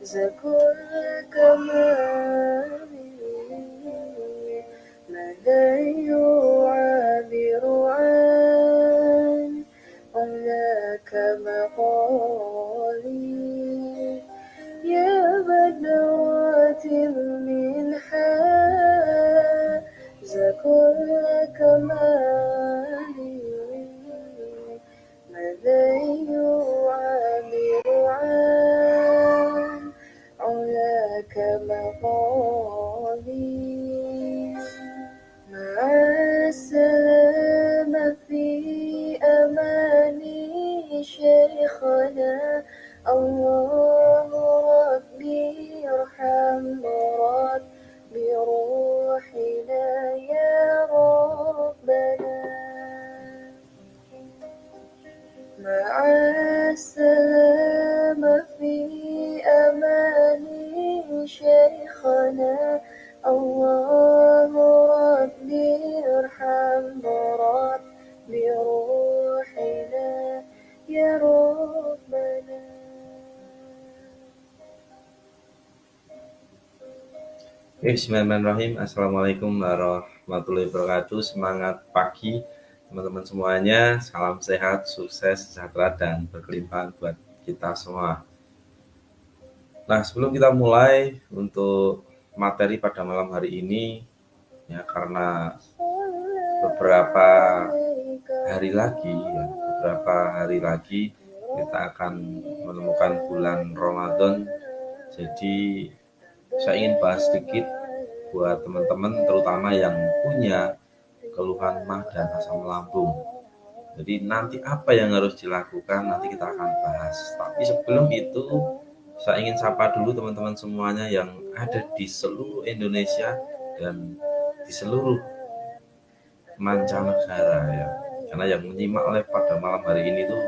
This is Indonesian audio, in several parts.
زكو الكمال مدى يعابر عن علاك مقالي يا بدوات المنحى زكو الكمال مدى يعابر عن علاك مقالي مع السلامة في أماني شيخنا الله ربي ارحم ربي روحنا يا ربنا مع السلامة في أماني شيخنا الله ربي ارحم ربي روحنا يا ربنا. Bismillahirrahmanirrahim. Assalamualaikum warahmatullahi wabarakatuh. Semangat pagi teman-teman semuanya. Salam sehat, sukses, sejahtera, dan berkelimpahan buat kita semua. Nah, sebelum kita mulai untuk materi pada malam hari ini, ya karena beberapa hari lagi kita akan menemukan bulan Ramadan. Jadi saya ingin bahas sedikit buat teman-teman terutama yang punya keluhan mah dan asam lambung. Jadi nanti apa yang harus dilakukan nanti kita akan bahas. Tapi sebelum itu saya ingin sapa dulu teman-teman semuanya yang ada di seluruh Indonesia dan di seluruh mancanegara ya. Karena yang menyimak oleh pada malam hari ini tuh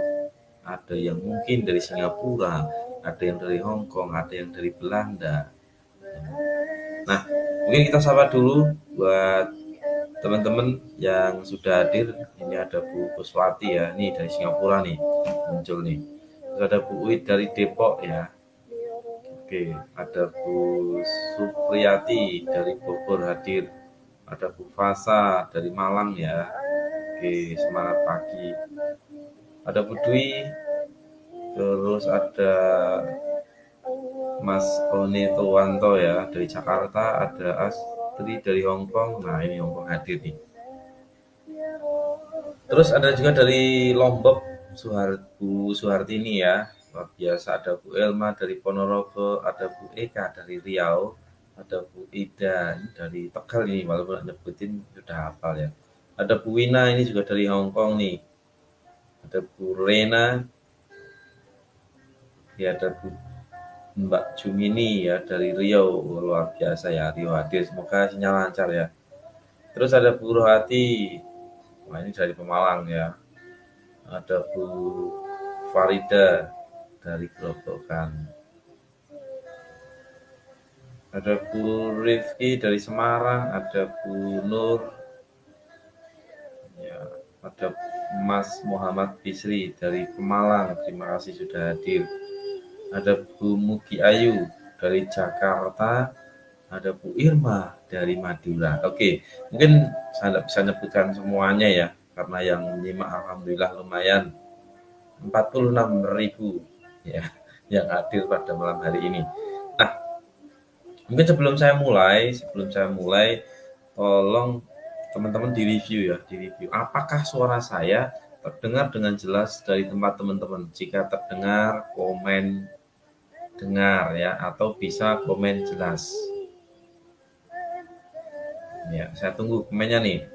ada yang mungkin dari Singapura, ada yang dari Hong Kong, ada yang dari Belanda. Nah, mungkin kita sapa dulu buat teman-teman yang sudah hadir. Ini ada Bu Kuswati ya, nih dari Singapura nih muncul nih. Terus ada Bu Uit dari Depok ya. Oke, ada Bu Supriyati dari Bogor hadir. Ada Bu Fasa dari Malang ya. Oke, semangat pagi. Ada Bu Dwi. Terus ada Mas Oni Tuwanto ya dari Jakarta, ada Astri dari Hong Kong. Nah, ini Hong Kong hadir nih. Terus ada juga dari Lombok, Bu Suhartini ya. Luar biasa, ada Bu Elma dari Ponorogo, ada Bu Eka dari Riau, ada Bu Ida ini dari Tegal ini, walaupun nyebutin sudah hafal ya. Ada Bu Wina ini juga dari Hong Kong nih. Ada Bu Rena, ya ada Bu Mbak Jumini ya dari Riau, luar biasa ya, Rio hadir, semoga sinyal lancar ya. Terus ada Bu Rohati, wah ini dari Pemalang ya. Ada Bu Farida dari Grobogan. Ada Bu Rifki dari Semarang, ada Bu Nur, ya, ada Mas Muhammad Bisri dari Pemalang, terima kasih sudah hadir. Ada Bu Mugi Ayu dari Jakarta, ada Bu Irma dari Madura. Oke, mungkin saya tidak bisa nyebutkan semuanya ya, karena yang menyimak alhamdulillah lumayan 46.000 ya yang hadir pada malam hari ini. Nah, mungkin sebelum saya mulai, tolong teman-teman direview ya, direview. Apakah suara saya terdengar dengan jelas dari tempat teman-teman? Jika terdengar, komen dengar ya, atau bisa komen jelas. Ya, saya tunggu komennya nih.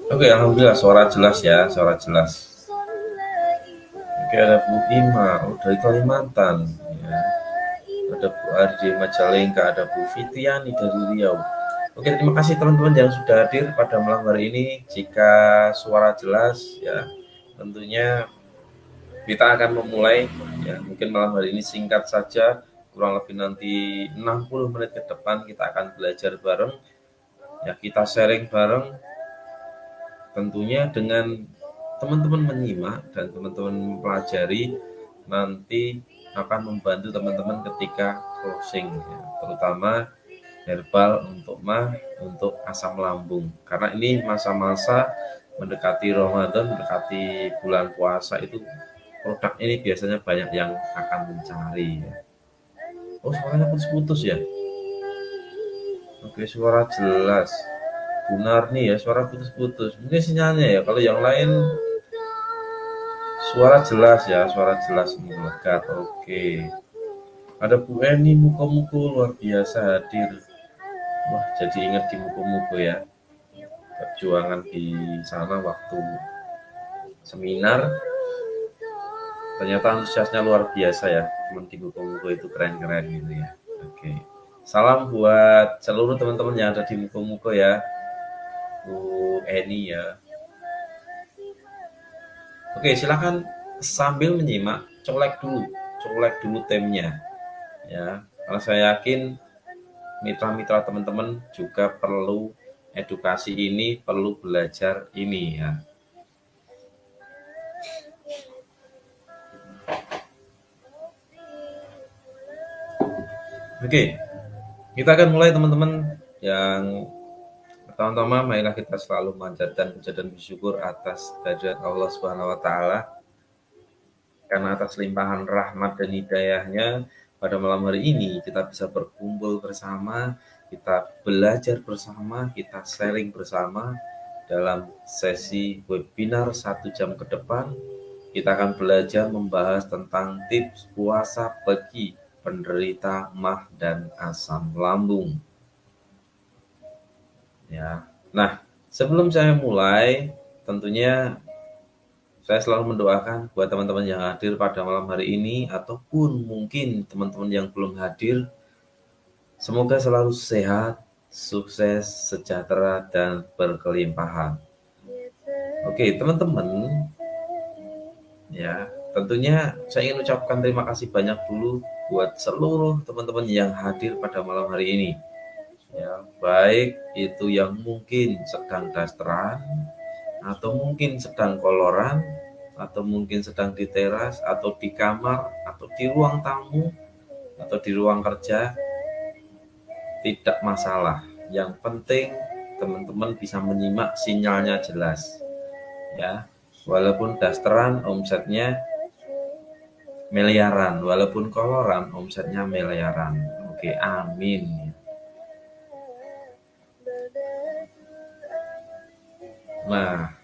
Oke, alhamdulillah suara jelas ya, suara jelas. Oke, ada Bu Ima dari Kalimantan ya. Ada Bu Ardi Majalengka, ada Bu Fitiani dari Riau, Oke, terima kasih teman-teman yang sudah hadir pada malam hari ini. Jika suara jelas, ya tentunya kita akan memulai. Ya, mungkin malam hari ini singkat saja, kurang lebih nanti 60 menit ke depan kita akan belajar bareng. Ya, kita sharing bareng. Tentunya dengan teman-teman menyimak dan teman-teman mempelajari nanti akan membantu teman-teman ketika closing, ya, terutama herbal untuk asam lambung, karena ini masa-masa mendekati Ramadan, mendekati bulan puasa itu produk ini biasanya banyak yang akan mencari, ya. Oh, suaranya putus-putus ya. Oke, suara jelas. Benar nih ya, suara putus-putus. Mungkin sinyalnya ya. Kalau yang lain suara jelas ya, suara jelas melekat. Oke. Ada Bu Eni Muko-Muko luar biasa hadir. Wah, jadi ingat di Muko-Muko ya. Perjuangan di sana waktu seminar. Ternyata antusiasnya luar biasa ya. Teman di Muko-Muko itu keren-keren gitu ya. Oke. Salam buat seluruh teman-teman yang ada di Muko-Muko ya. Bu Eni ya. Oke, silakan sambil menyimak, colek dulu temnya, ya. Karena saya yakin mitra-mitra teman-teman juga perlu edukasi ini, perlu belajar ini ya. Oke, kita akan mulai teman-teman. Yang pertama-tama, marilah kita selalu memanjatkan puja dan bersyukur atas kehadirat Allah Subhanahu wa taala, karena atas limpahan rahmat dan hidayahnya pada malam hari ini kita bisa berkumpul bersama, kita belajar bersama, kita sharing bersama dalam sesi webinar 1 jam ke depan. Kita akan belajar membahas tentang tips puasa bagi penderita MAH dan asam lambung. Ya. Nah, sebelum saya mulai, tentunya saya selalu mendoakan buat teman-teman yang hadir pada malam hari ini, ataupun mungkin teman-teman yang belum hadir, semoga selalu sehat, sukses, sejahtera, dan berkelimpahan. Oke, teman-teman, ya tentunya saya ingin ucapkan terima kasih banyak dulu buat seluruh teman-teman yang hadir pada malam hari ini. Ya, baik itu yang mungkin sedang dasteran, atau mungkin sedang koloran, atau mungkin sedang di teras, atau di kamar, atau di ruang tamu, atau di ruang kerja, tidak masalah. Yang penting teman-teman bisa menyimak, sinyalnya jelas. Ya, walaupun dasteran omsetnya miliaran, walaupun koloran omsetnya miliaran. Oke, amin. Nah,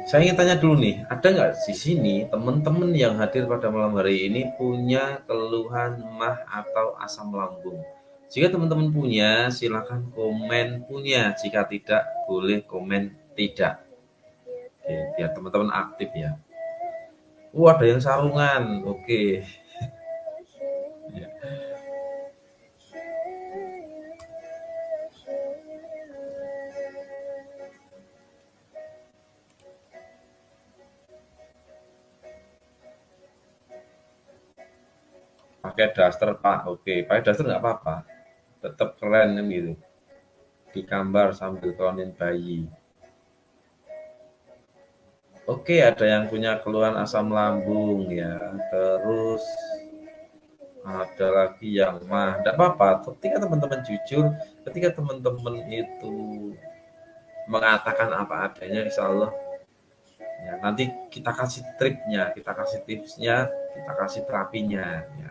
saya ingin tanya dulu nih, ada nggak di sini teman-teman yang hadir pada malam hari ini punya keluhan MAH atau asam lambung? Jika teman-teman punya, silakan komen punya. Jika tidak, boleh komen tidak. Oke, biar teman-teman aktif ya. Ada yang sarungan. Oke. Ya. Pakai daster Pak. Oke, pakai daster nggak apa-apa. Tetap keren kan gitu. Digambar sambil klonin bayi. Oke, ada yang punya keluhan asam lambung ya. Terus ada lagi yang mah, tidak apa-apa. Ketika teman-teman jujur, ketika teman-teman itu mengatakan apa adanya, insya Allah ya, nanti kita kasih triknya, kita kasih tipsnya, kita kasih terapinya ya.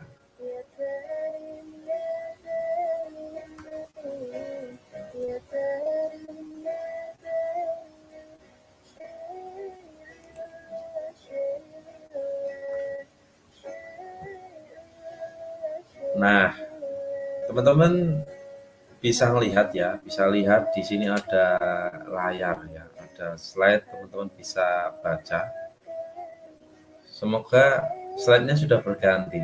Nah, teman-teman bisa melihat ya, bisa lihat di sini ada layar ya, ada slide, teman-teman bisa baca. Semoga slide-nya sudah berganti.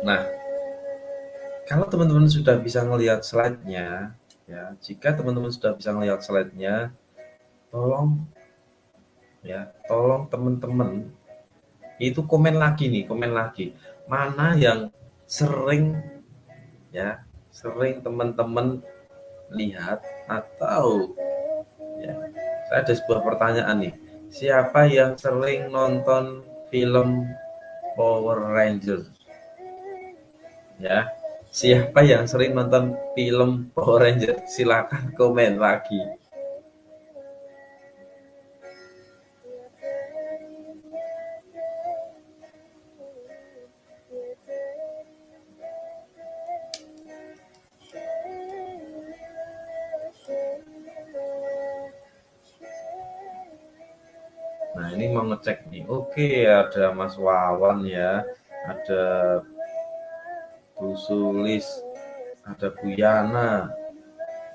Nah, kalau teman-teman sudah bisa melihat slide-nya, ya, jika teman-teman sudah bisa melihat slide-nya, tolong tolong teman-teman itu komen lagi nih, komen lagi. Mana yang sering ya, sering teman-teman lihat atau ya, saya ada sebuah pertanyaan nih. Siapa yang sering nonton film Power Rangers? Ya, siapa yang sering nonton film Power Rangers? Silakan komen lagi. Nah, ini mau ngecek nih. Oke, ada Mas Wawan ya, ada Bu Sulis, ada Bu Yana,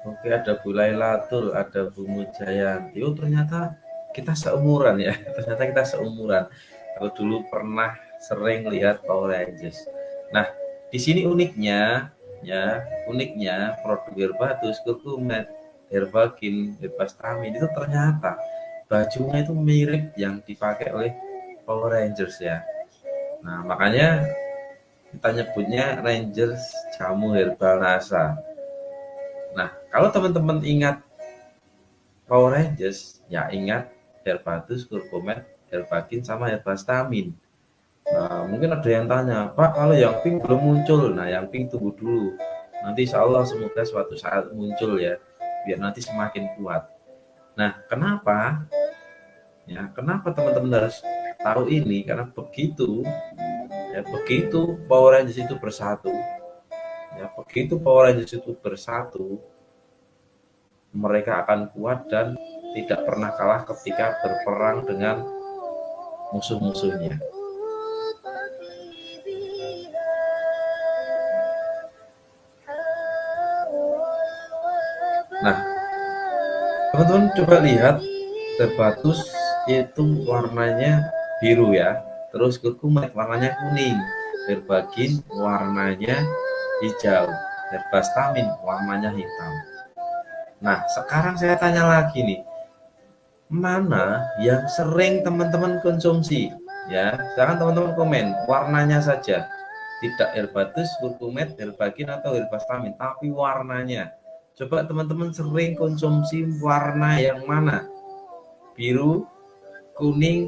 oke, ada Bu Lailatul, ada Bu Mujayanti. Oh, ternyata kita seumuran ya. Ternyata kita seumuran. Kalau dulu pernah sering lihat Power Rangers. Nah, di sini uniknya produk Herbatus, Kurkumet, Herbakin, Herbastamin itu ternyata bajunya itu mirip yang dipakai oleh Power Rangers ya. Nah, makanya kita nyebutnya Rangers Jamu Herbal NASA. Nah, kalau teman-teman ingat Power Rangers, ya ingat Herbatus, Kurkumet, Herbakin, sama Herbastamin. Nah, mungkin ada yang tanya, Pak, kalau yang pink belum muncul. Nah, yang pink tunggu dulu. Nanti insya Allah semoga suatu saat muncul ya, biar nanti semakin kuat. Nah, kenapa? Ya, kenapa teman-teman harus tahu ini? Karena begitu Power Rangers itu bersatu, begitu Power Rangers itu bersatu, mereka akan kuat dan tidak pernah kalah ketika berperang dengan musuh-musuhnya. Nah, teman-teman coba lihat, Herbatus itu warnanya biru ya, terus Kurkumet warnanya kuning, Herbagin warnanya hijau, Herbastamin warnanya hitam. Nah, sekarang saya tanya lagi nih, mana yang sering teman-teman konsumsi? Ya, sekarang teman-teman komen warnanya saja, tidak Herbatus, Kurkumet, Herbagin atau Herbastamin, tapi warnanya. Coba teman-teman sering konsumsi warna yang mana? Biru, kuning,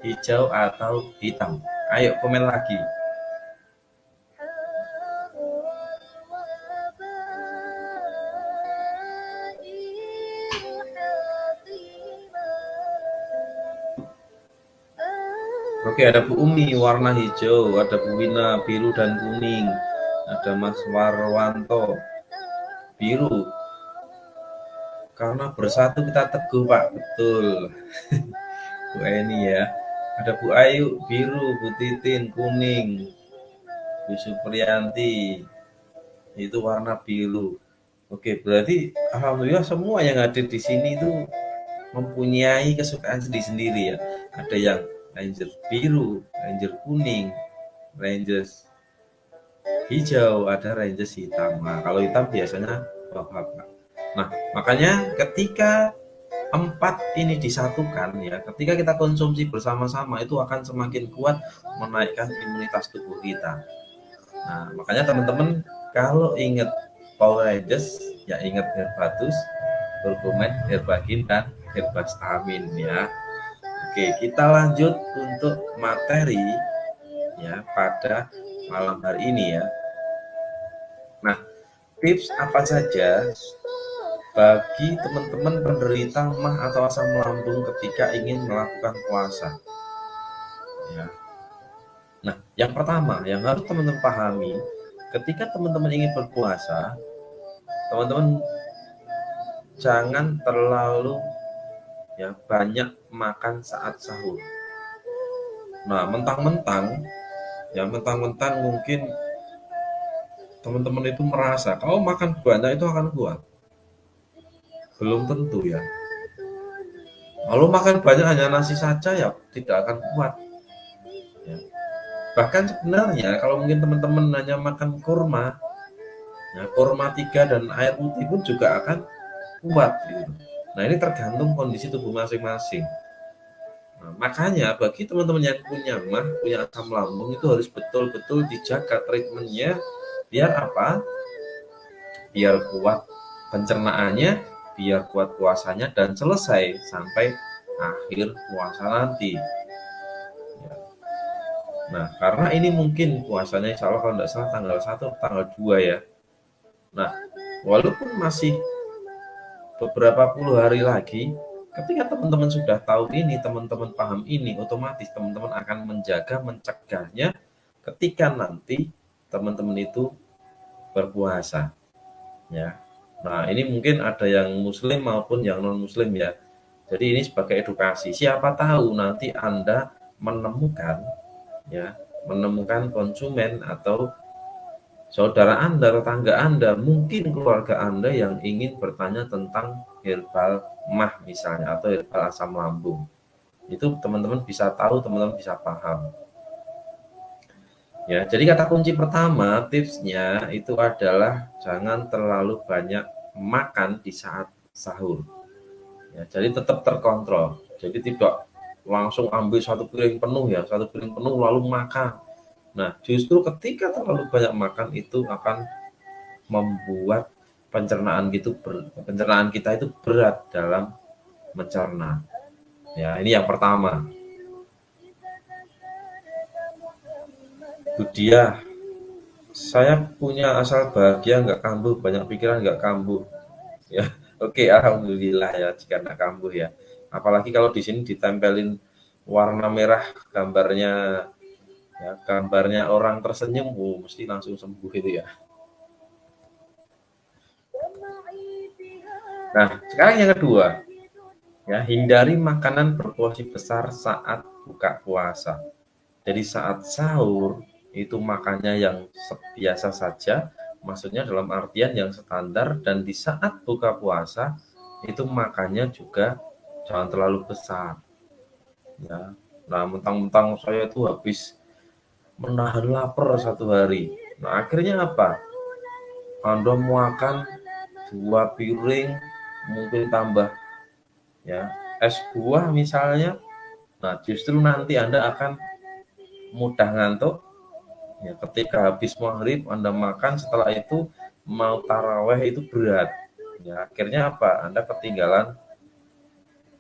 hijau, atau hitam? Ayo komen lagi. Oke, ada Bu Umi warna hijau, ada Bu Wina biru dan kuning, ada Mas Warwanto biru. Karena bersatu kita teguh, Pak. Betul. Bu Eni ya. Ada Bu Ayu biru, Bu Titin kuning, Bu Supriyanti itu warna biru. Oke, berarti alhamdulillah semua yang hadir di sini itu mempunyai kesukaan sendiri-sendiri ya. Ada yang Ranger biru, Ranger kuning, Rangers hijau, ada Rangers hitam. Nah, kalau hitam biasanya Bapak. Nah, makanya ketika empat ini disatukan ya, ketika kita konsumsi bersama-sama itu akan semakin kuat menaikkan imunitas tubuh kita. Nah, makanya teman-teman kalau ingat Power Rangers ya ingat Herbatus, Kurkumet, Herbagin, dan Herbastamin ya. Oke, kita lanjut untuk materi ya pada malam hari ini ya. Nah, tips apa saja bagi teman-teman penderita mah atau asam lambung ketika ingin melakukan puasa? Ya. Nah, yang pertama yang harus teman-teman pahami, ketika teman-teman ingin berpuasa, teman-teman jangan terlalu banyak makan saat sahur. Nah, mentang-mentang mungkin teman-teman itu merasa kalau makan banyak itu akan kuat. Belum tentu ya. Kalau makan banyak hanya nasi saja ya tidak akan kuat. Ya. Bahkan sebenarnya kalau mungkin teman-teman hanya makan kurma, nah kurma 3 dan air putih pun juga akan kuat gitu. Nah ini tergantung kondisi tubuh masing-masing. Nah, makanya bagi teman-teman yang punya mah, punya asam lambung itu harus betul-betul dijaga treatmentnya biar apa? Biar kuat pencernaannya, biar kuat puasanya dan selesai sampai akhir puasa nanti. Ya. Nah, karena ini mungkin puasanya insya Allah kalau tidak salah tanggal 1 tanggal 2 ya. Nah, walaupun masih beberapa puluh hari lagi, ketika teman-teman sudah tahu ini, teman-teman paham ini, otomatis teman-teman akan menjaga, mencegahnya ketika nanti teman-teman itu berpuasa. Ya. Nah, ini mungkin ada yang muslim maupun yang non-muslim ya. Jadi ini sebagai edukasi. Siapa tahu nanti Anda menemukan ya, menemukan konsumen atau saudara Anda, tetangga Anda, mungkin keluarga Anda yang ingin bertanya tentang herbal mah misalnya atau herbal asam lambung. Itu teman-teman bisa tahu, teman-teman bisa paham. Ya, jadi kata kunci pertama tipsnya itu adalah jangan terlalu banyak makan di saat sahur. Ya, jadi tetap terkontrol. Jadi tidak langsung ambil satu piring penuh ya, satu piring penuh lalu makan. Nah, justru ketika terlalu banyak makan itu akan membuat pencernaan kita itu berat dalam mencerna. Ya, ini yang pertama. Budia, saya punya asal bahagia nggak kambuh, banyak pikiran nggak kambuh. Ya, oke, alhamdulillah ya jika nggak kambuh ya. Apalagi kalau di sini ditempelin warna merah gambarnya ya, gambarnya orang tersenyum, mesti langsung sembuh itu ya. Nah, sekarang yang kedua, ya hindari makanan berporsi besar saat buka puasa. Jadi saat sahur itu makannya yang biasa saja, maksudnya dalam artian yang standar, dan di saat buka puasa itu makannya juga jangan terlalu besar. Ya, nah mentang-mentang saya itu habis menahan lapar satu hari. Nah akhirnya apa? Anda makan 2 piring, mungkin tambah ya es buah misalnya. Nah justru nanti Anda akan mudah ngantuk. Ya, ketika habis maghrib Anda makan, setelah itu mau taraweh itu berat. Ya, akhirnya apa? Anda ketinggalan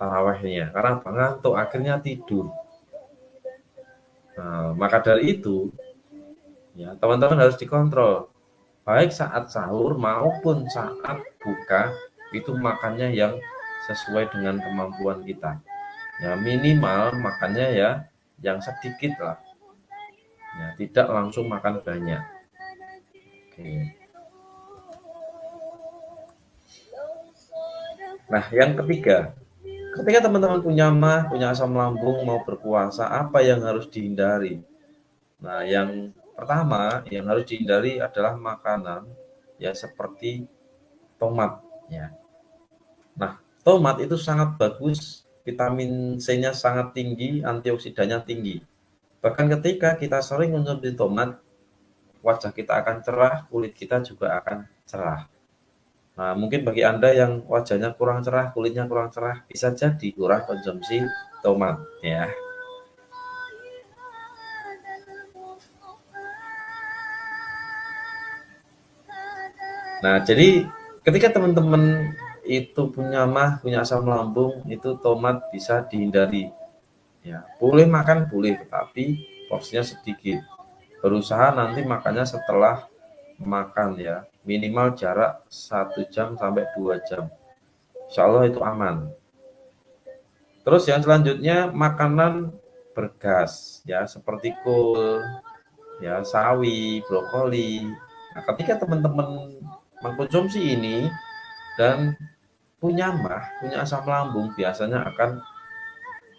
tarawehnya karena apa? Ngantuk, akhirnya tidur. Nah, maka dari itu, ya teman-teman harus dikontrol. Baik saat sahur maupun saat buka, itu makannya yang sesuai dengan kemampuan kita. Ya, minimal makannya ya yang sedikit lah. Ya, tidak langsung makan banyak. Oke. Nah, yang ketiga, ketika teman-teman punya mah, punya asam lambung, mau berpuasa, apa yang harus dihindari? Nah, yang pertama yang harus dihindari adalah makanan ya seperti tomat ya. Nah, tomat itu sangat bagus, vitamin C-nya sangat tinggi, antioksidannya tinggi. Bahkan ketika kita sering mengonsumsi tomat, wajah kita akan cerah, kulit kita juga akan cerah. Nah, mungkin bagi Anda yang wajahnya kurang cerah, kulitnya kurang cerah, bisa jadi kurang konsumsi tomat ya. Nah, jadi ketika teman-teman itu punya mah, punya asam lambung, itu tomat bisa dihindari. Ya, boleh makan boleh, tapi porsinya sedikit. Berusaha nanti makannya setelah makan ya, minimal jarak 1 jam sampai 2 jam. Insya Allah itu aman. Terus yang selanjutnya makanan bergas ya seperti kol, ya sawi, brokoli. Nah, ketika teman-teman mengkonsumsi ini dan punya mah, punya asam lambung, biasanya akan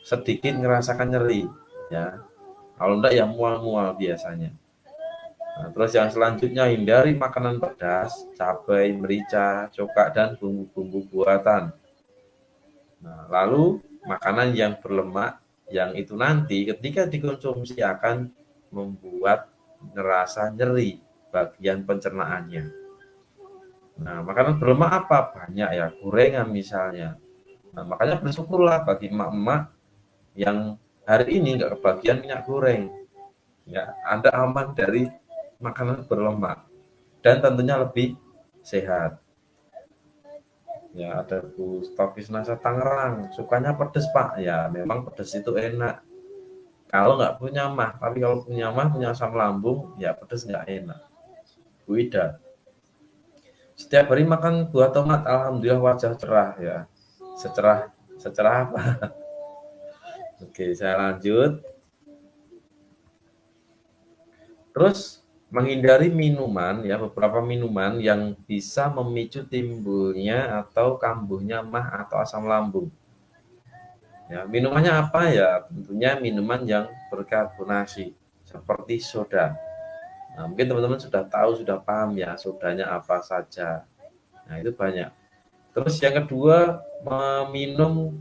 sedikit ngerasakan nyeri ya. Kalau enggak ya mual-mual biasanya. Nah, terus yang selanjutnya hindari makanan pedas, cabai, merica, coka dan bumbu-bumbu buatan. Nah, lalu makanan yang berlemak yang itu nanti ketika dikonsumsi akan membuat ngerasa nyeri bagian pencernaannya. Nah, makanan berlemak apa? Banyak ya, gorengan misalnya. Nah, makanya bersyukurlah bagi emak-emak yang hari ini nggak kebagian minyak goreng. Ya, Anda aman dari makanan berlemak dan tentunya lebih sehat. Ya, ada Bu Stokis Nasa Tangerang, sukanya pedes Pak. Ya, memang pedes itu enak. Kalau nggak punya mah, tapi kalau punya mah, punya asam lambung, ya pedes nggak enak. Bu Ida, setiap hari makan buah tomat, alhamdulillah wajah cerah ya. Secerah, secerah apa? Oke, saya lanjut. Terus menghindari minuman ya, beberapa minuman yang bisa memicu timbulnya atau kambuhnya mah atau asam lambung. Ya, minumannya apa ya? Tentunya minuman yang berkarbonasi seperti soda. Nah, mungkin teman-teman sudah tahu, sudah paham ya sodanya apa saja. Nah, itu banyak. Terus yang kedua, meminum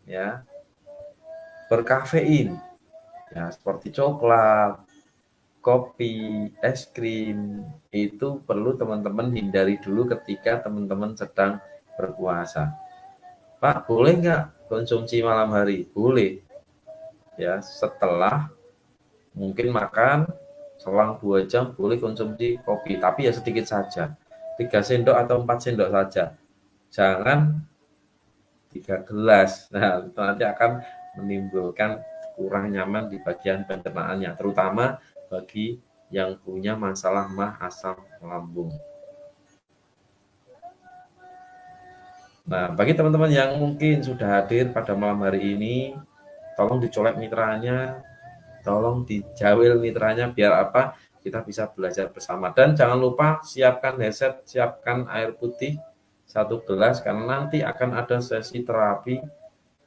ya berkafein. Ya, seperti coklat, kopi, es krim, itu perlu teman-teman hindari dulu ketika teman-teman sedang berpuasa. Pak, boleh nggak konsumsi malam hari? Boleh. Ya, setelah mungkin makan, selang 2 jam boleh konsumsi kopi, tapi ya sedikit saja. 3 sendok atau 4 sendok saja. Jangan 3 gelas. Nah, itu nanti akan menimbulkan kurang nyaman di bagian pencernaannya, terutama bagi yang punya masalah mah asam lambung. Nah, bagi teman-teman yang mungkin sudah hadir pada malam hari ini, tolong dicolek mitranya, tolong dijawil mitranya biar apa? Kita bisa belajar bersama. Dan jangan lupa siapkan headset, siapkan air putih 1 gelas karena nanti akan ada sesi terapi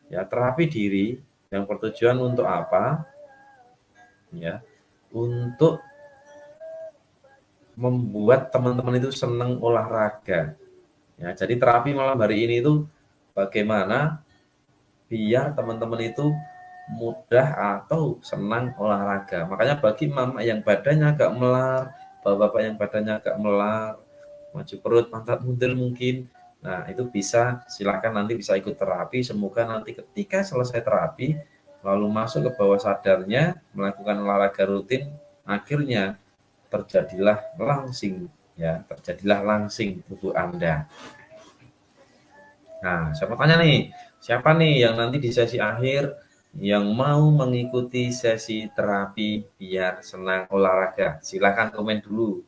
ya, terapi diri yang bertujuan untuk apa? Ya, untuk membuat teman-teman itu senang olahraga. Ya, jadi terapi malam hari ini itu bagaimana biar teman-teman itu mudah atau senang olahraga. Makanya bagi mama yang badannya agak melar, bapak-bapak yang badannya agak melar, maju perut, pantat mundur mungkin. Nah, itu bisa silakan nanti bisa ikut terapi. Semoga nanti ketika selesai terapi, lalu masuk ke bawah sadarnya, melakukan olahraga rutin, akhirnya terjadilah langsing tubuh Anda. Nah, siapa tanya nih, siapa nih yang nanti di sesi akhir yang mau mengikuti sesi terapi biar senang olahraga? Silahkan komen dulu.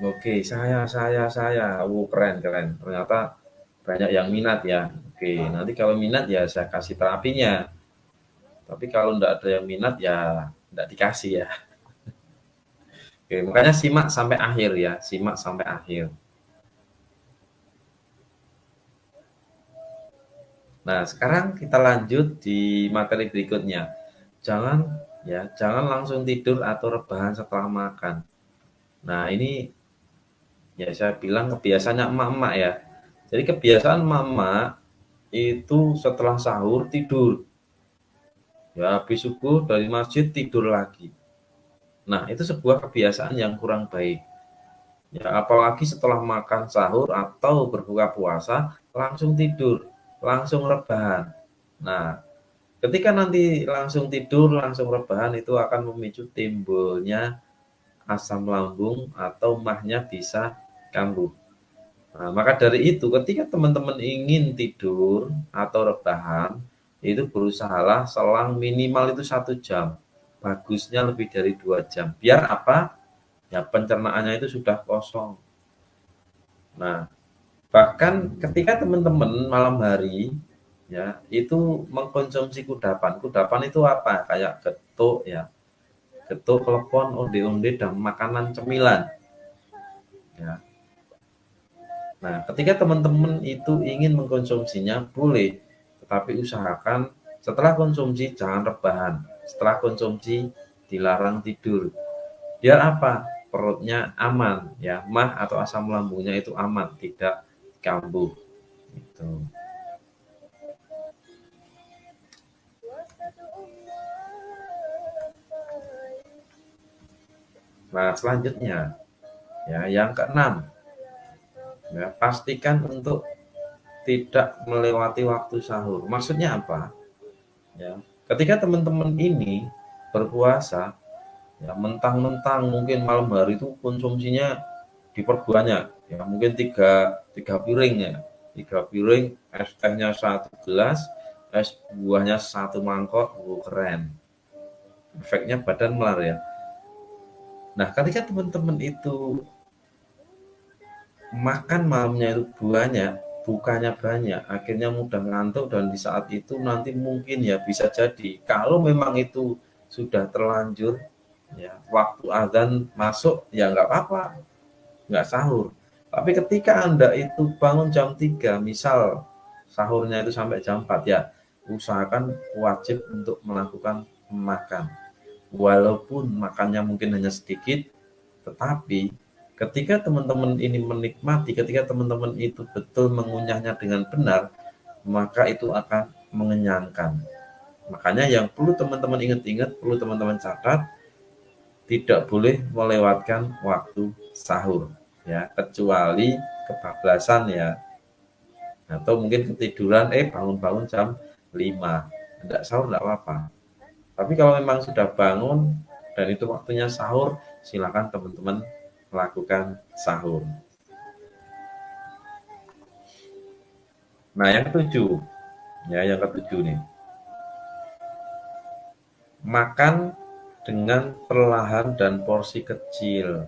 Oke, saya. Keren, keren. Ternyata banyak yang minat ya. Oke, nanti kalau minat ya saya kasih terapinya. Tapi kalau enggak ada yang minat ya enggak dikasih ya. Oke, makanya simak sampai akhir ya. Simak sampai akhir. Nah, sekarang kita lanjut di materi berikutnya. Jangan langsung tidur atau rebahan setelah makan. Nah, ini ya saya bilang kebiasaannya emak-emak ya. Jadi kebiasaan emak-emak itu setelah sahur tidur. Ya, habis subuh dari masjid tidur lagi. Nah, itu sebuah kebiasaan yang kurang baik. Ya, apalagi setelah makan sahur atau berbuka puasa langsung tidur, langsung rebahan. Nah, ketika nanti langsung tidur, langsung rebahan itu akan memicu timbulnya asam lambung atau mahnya bisa kambuh. Nah, maka dari itu ketika teman-teman ingin tidur atau rebahan, itu berusahalah selang minimal itu 1 jam. Bagusnya lebih dari 2 jam. Biar apa? Ya pencernaannya itu sudah kosong. Nah, bahkan ketika teman-teman malam hari ya itu mengkonsumsi kudapan. Kudapan itu apa? Kayak getuk ya. Getuk, klepon, onde-onde dan makanan cemilan. Ya. Nah, ketika teman-teman itu ingin mengkonsumsinya boleh, Tetapi usahakan setelah konsumsi jangan rebahan. Setelah konsumsi dilarang tidur. Biar apa? Perutnya aman ya, mah atau asam lambungnya itu aman, tidak kambuh. Gitu. Nah, selanjutnya ya yang keenam, ya, pastikan untuk tidak melewati waktu sahur. Maksudnya apa? Ya, ketika teman-teman ini berpuasa, ya mentang-mentang mungkin malam hari itu konsumsinya diperbanyak, ya mungkin tiga piring ya, 3 piring, es tehnya 1 gelas, es buahnya 1 mangkok, keren. Efeknya badan melar ya. Nah, ketika teman-teman itu makan malamnya itu banyak, bukannya banyak, akhirnya mudah ngantuk dan di saat itu nanti mungkin ya bisa jadi kalau memang itu sudah terlanjur ya waktu azan masuk ya nggak apa-apa, nggak sahur. Tapi ketika Anda itu bangun jam 3, misal sahurnya itu sampai jam 4 ya, usahakan wajib untuk melakukan makan. Walaupun makannya mungkin hanya sedikit, tetapi ketika teman-teman ini menikmati, ketika teman-teman itu betul mengunyahnya dengan benar, maka itu akan mengenyangkan. Makanya yang perlu teman-teman ingat-ingat, perlu teman-teman catat, tidak boleh melewatkan waktu sahur ya, kecuali kebablasan ya, atau mungkin ketiduran bangun-bangun jam 5, tidak sahur tidak apa-apa. Tapi kalau memang sudah bangun dan itu waktunya sahur, silakan teman-teman melakukan sahur. Nah, yang ketujuh, ya yang ketujuh nih, makan dengan perlahan dan porsi kecil.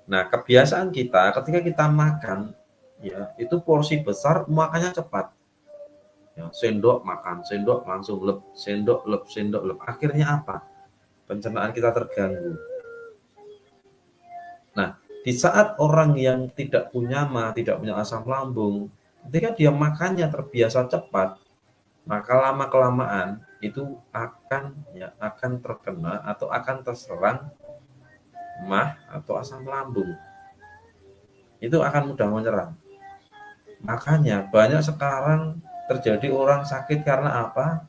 Nah, kebiasaan kita ketika kita makan, ya itu porsi besar, makannya cepat. Ya, sendok makan, sendok langsung lep, sendok lep, sendok lep. Akhirnya apa? Pencernaan kita terganggu. Nah, di saat orang yang tidak punya mah, tidak punya asam lambung, ketika dia makannya terbiasa cepat, maka lama-kelamaan itu akan terkena atau akan terserang mah atau asam lambung. Itu akan mudah menyerang. Makanya banyak sekarang terjadi orang sakit karena apa?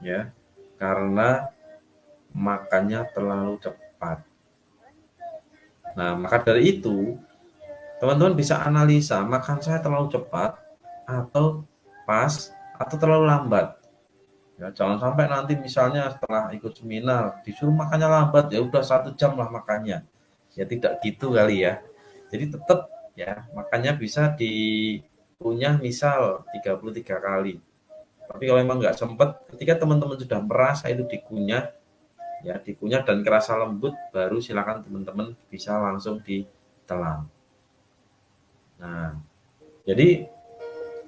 Ya, karena makannya terlalu cepat. Nah, maka dari itu, teman-teman bisa analisa, makan saya terlalu cepat atau pas atau terlalu lambat. Ya, jangan sampai nanti misalnya setelah ikut seminar disuruh makannya lambat, ya udah 1 jam lah makannya. Ya tidak gitu kali ya. Jadi tetap ya makannya bisa dikunyah misal 33 kali. Tapi kalau memang nggak sempat, ketika teman-teman sudah merasa itu dikunyah, ya dikunyah dan kerasa lembut, baru silakan teman-teman bisa langsung ditelan. Nah, jadi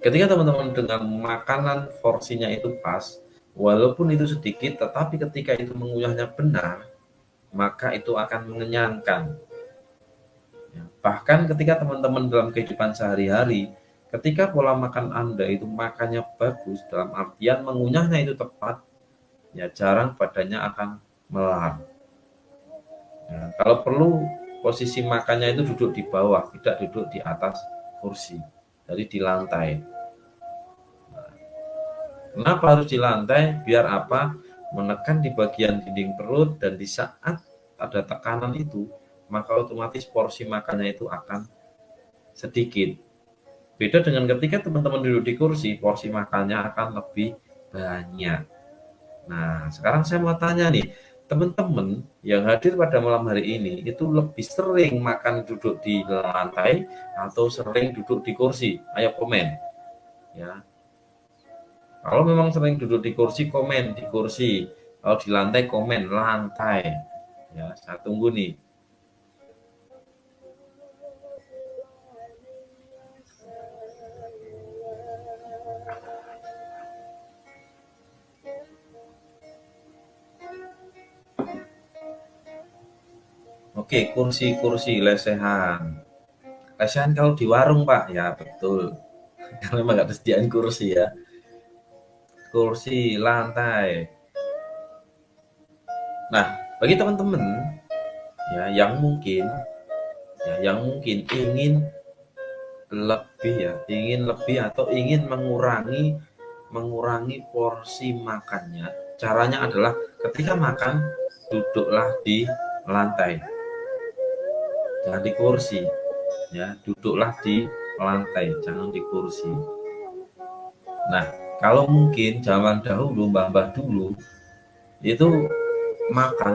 ketika teman-teman dengan makanan porsinya itu pas, walaupun itu sedikit, tetapi ketika itu mengunyahnya benar, maka itu akan mengenyangkan. Ya, bahkan ketika teman-teman dalam kehidupan sehari-hari, ketika pola makan Anda itu makannya bagus, dalam artian mengunyahnya itu tepat, ya jarang badannya akan melar. Ya, kalau perlu posisi makannya itu duduk di bawah, tidak duduk di atas kursi, jadi di lantai. Kenapa harus di lantai? Biar apa? Menekan di bagian dinding perut, dan di saat ada tekanan itu, maka otomatis porsi makannya itu akan sedikit. Beda dengan ketika teman-teman duduk di kursi, porsi makannya akan lebih banyak. Nah, sekarang saya mau tanya nih, teman-teman yang hadir pada malam hari ini itu lebih sering makan duduk di lantai atau sering duduk di kursi? Ayo komen ya. Kalau memang sering duduk di kursi, komen di kursi. Kalau di lantai, komen lantai. Ya, saya tunggu nih. Oke, kursi-kursi lesehan. Lesehan kalau di warung, Pak. Ya, betul. Karena memang nggak disediain kursi ya. kursi, lantai. Nah, bagi teman-teman ya yang mungkin ingin lebih atau ingin mengurangi porsi makannya. Caranya adalah ketika makan duduklah di lantai, jangan di kursi. Ya, duduklah di lantai, jangan di kursi. Nah, kalau mungkin zaman dahulu, mbah-mbah dulu itu makan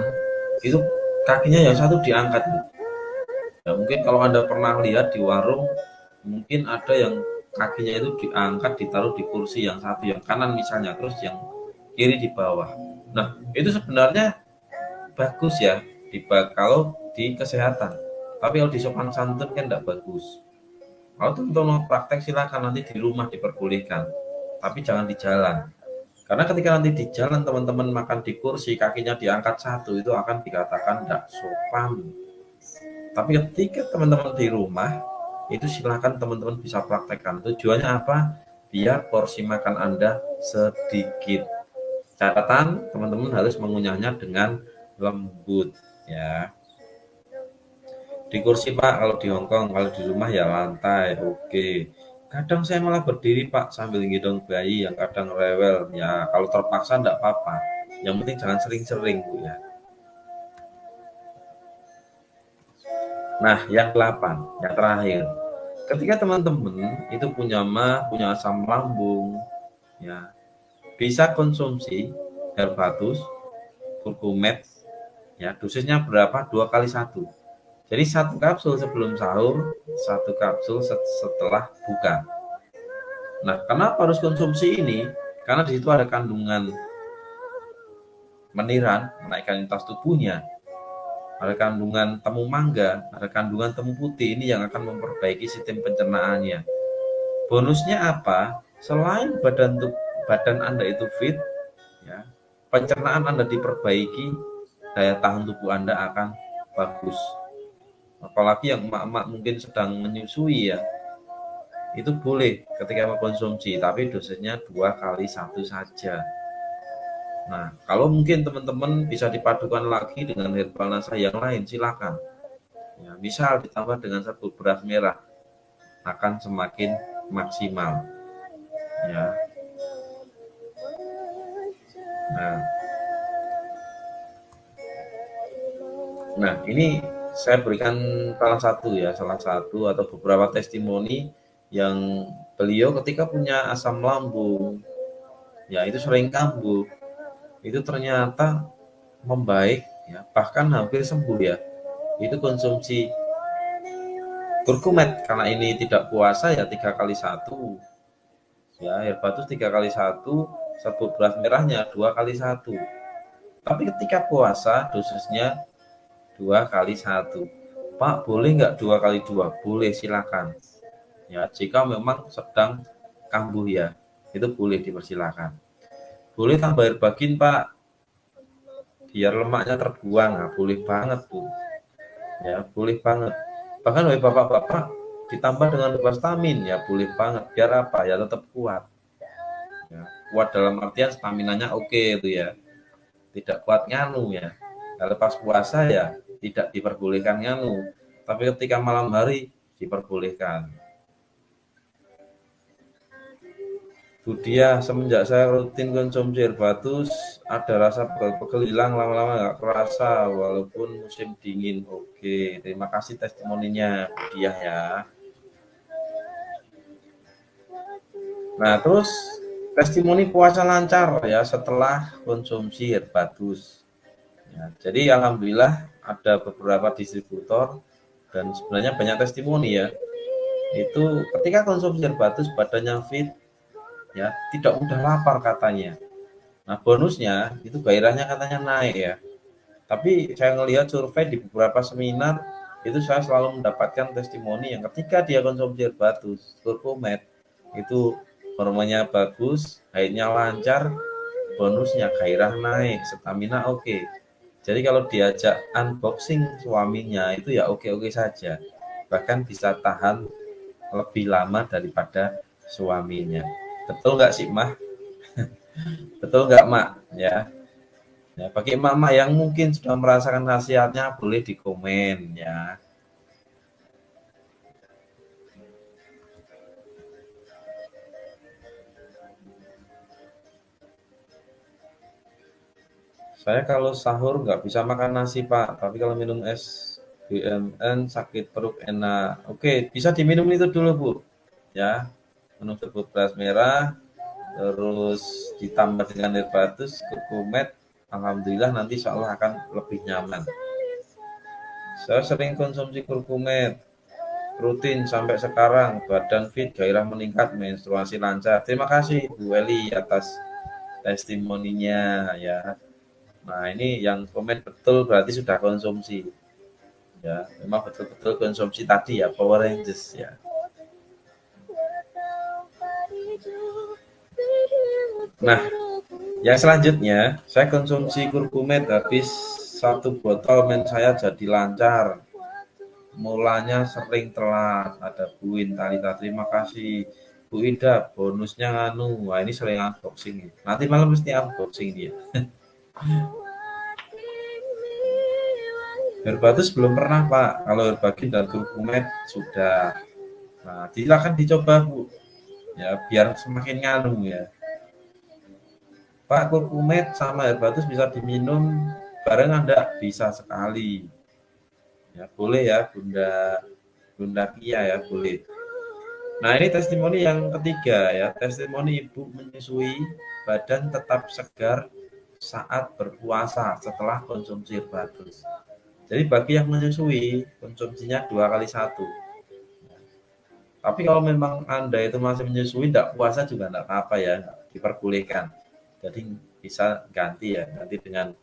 itu kakinya yang satu diangkat. Ya, mungkin kalau Anda pernah lihat di warung, mungkin ada yang kakinya itu diangkat ditaruh di kursi yang satu, yang kanan misalnya, terus yang kiri di bawah. Nah, itu sebenarnya bagus ya kalau di kesehatan. Tapi kalau di sopan santun kan tidak bagus. Kalau teman-teman mau praktek silakan, nanti di rumah diperbolehkan. Tapi jangan di jalan. Karena ketika nanti di jalan teman-teman makan di kursi, kakinya diangkat satu, itu akan dikatakan tidak sopan. Tapi ketika teman-teman di rumah, itu silakan teman-teman bisa praktekkan. Tujuannya apa? Biar porsi makan Anda sedikit. Catatan, teman-teman harus mengunyahnya dengan lembut ya. Di kursi Pak kalau di Hongkong, kalau di rumah ya lantai. Oke. Kadang saya malah berdiri Pak sambil gendong bayi yang kadang rewel. Ya kalau terpaksa enggak apa-apa. Yang penting jangan sering-sering Bu ya. Nah, yang 8, yang terakhir. Ketika teman-teman itu punya asam lambung, ya bisa konsumsi herbatus, kurkumet, ya dosisnya berapa? 2 kali 1. Jadi 1 kapsul sebelum sahur, 1 kapsul setelah buka. Nah, kenapa harus konsumsi ini? Karena di situ ada kandungan meniran, menaikkan imunitas tubuhnya. Ada kandungan temu mangga, ada kandungan temu putih, ini yang akan memperbaiki sistem pencernaannya. Bonusnya apa? Selain badan Anda itu fit, ya, pencernaan Anda diperbaiki, daya tahan tubuh Anda akan bagus. Apalagi yang emak-emak mungkin sedang menyusui ya, itu boleh ketika mengkonsumsi, tapi dosisnya 2 kali 1 saja. Nah, kalau mungkin teman-teman bisa dipadukan lagi dengan herbal nasa yang lain, silakan. Ya, misal ditambah dengan serbuk beras merah, akan semakin maksimal. Ya. Nah, ini saya berikan salah satu atau beberapa testimoni yang beliau ketika punya asam lambung, ya itu sering kambuh, itu ternyata membaik, ya bahkan hampir sembuh ya. Itu konsumsi kurkumet, karena ini tidak puasa ya 3 kali 1, ya herbatus 3 kali 1, serbuk beras merahnya 2 kali 1. Tapi ketika puasa dosisnya 2 kali 1. Pak, boleh nggak 2 kali 2? Boleh, silakan. Ya, jika memang sedang kambuh ya, itu boleh dipersilakan. Boleh tambah herbagin Pak, biar lemaknya terbuang. Nah, boleh banget Bu. Ya, boleh banget. Bahkan oleh bapak-bapak ditambah dengan histamin ya boleh banget. Biar apa? Ya tetap kuat. Ya, kuat dalam artian staminanya oke itu ya. Tidak kuat nganu ya. Kalau pas puasa ya tidak diperbolehkan nganu, tapi ketika malam hari diperbolehkan. Budia, semenjak saya rutin konsumsi herbatus, ada rasa pegel-pegel hilang, lama-lama nggak kerasa walaupun musim dingin. Oke, terima kasih testimoninya Budia ya. Nah, terus testimoni puasa lancar ya setelah konsumsi herbatus. Ya, jadi alhamdulillah ada beberapa distributor dan sebenarnya banyak testimoni ya. Itu ketika konsumsi herbatus badannya fit, ya tidak mudah lapar katanya. Nah bonusnya itu gairahnya katanya naik ya. Tapi saya ngelihat survei di beberapa seminar itu saya selalu mendapatkan testimoni yang ketika dia konsumsi herbatus, kurkumet, itu hormonnya bagus, haidnya lancar, bonusnya gairah naik, stamina oke. Jadi kalau diajak unboxing suaminya itu ya oke-oke saja. Bahkan bisa tahan lebih lama daripada suaminya. Betul nggak sih Mah? Betul nggak, Mak? Ya. Ya, bagi emak-emak yang mungkin sudah merasakan khasiatnya boleh di komen ya. Saya kalau sahur nggak bisa makan nasi, Pak, tapi kalau minum es BMN sakit perut enak. Oke, bisa diminum itu dulu, Bu. Ya, minum serbuk beras merah, terus ditambah dengan air batus, kurkumet. Alhamdulillah nanti insya Allah akan lebih nyaman. Saya sering konsumsi kurkumet, rutin sampai sekarang, badan fit, gairah meningkat, menstruasi lancar. Terima kasih Bu Eli atas testimoninya ya. Nah, ini yang komen betul berarti sudah konsumsi. Ya, memang betul-betul konsumsi tadi ya, Power Rangers ya. Nah, yang selanjutnya saya konsumsi kurkumet habis satu botol, men saya jadi lancar. Mulanya sering telat. Ada Bu Intalita, terima kasih. Bu Ida, bonusnya nganu. Wah, ini sering unboxing. Nanti malam mesti unboxing dia. Herbatus belum pernah, Pak. Kalau herbagin dan kurkumet sudah. Nah, silakan dicoba, Bu. Ya, biar semakin nganu ya. Pak, kurkumet sama herbatus bisa diminum bareng Anda? Bisa sekali. Ya, boleh ya, Bunda Bunda Kia ya, boleh. Nah, ini testimoni yang ketiga ya. Testimoni ibu menyusui, badan tetap segar saat berpuasa setelah konsumsi herbatus. Jadi bagi yang menyusui, konsumsinya 2 kali 1. Tapi kalau memang Anda itu masih menyusui, tidak puasa juga tidak apa-apa ya, diperbolehkan. Jadi bisa ganti ya, ganti dengan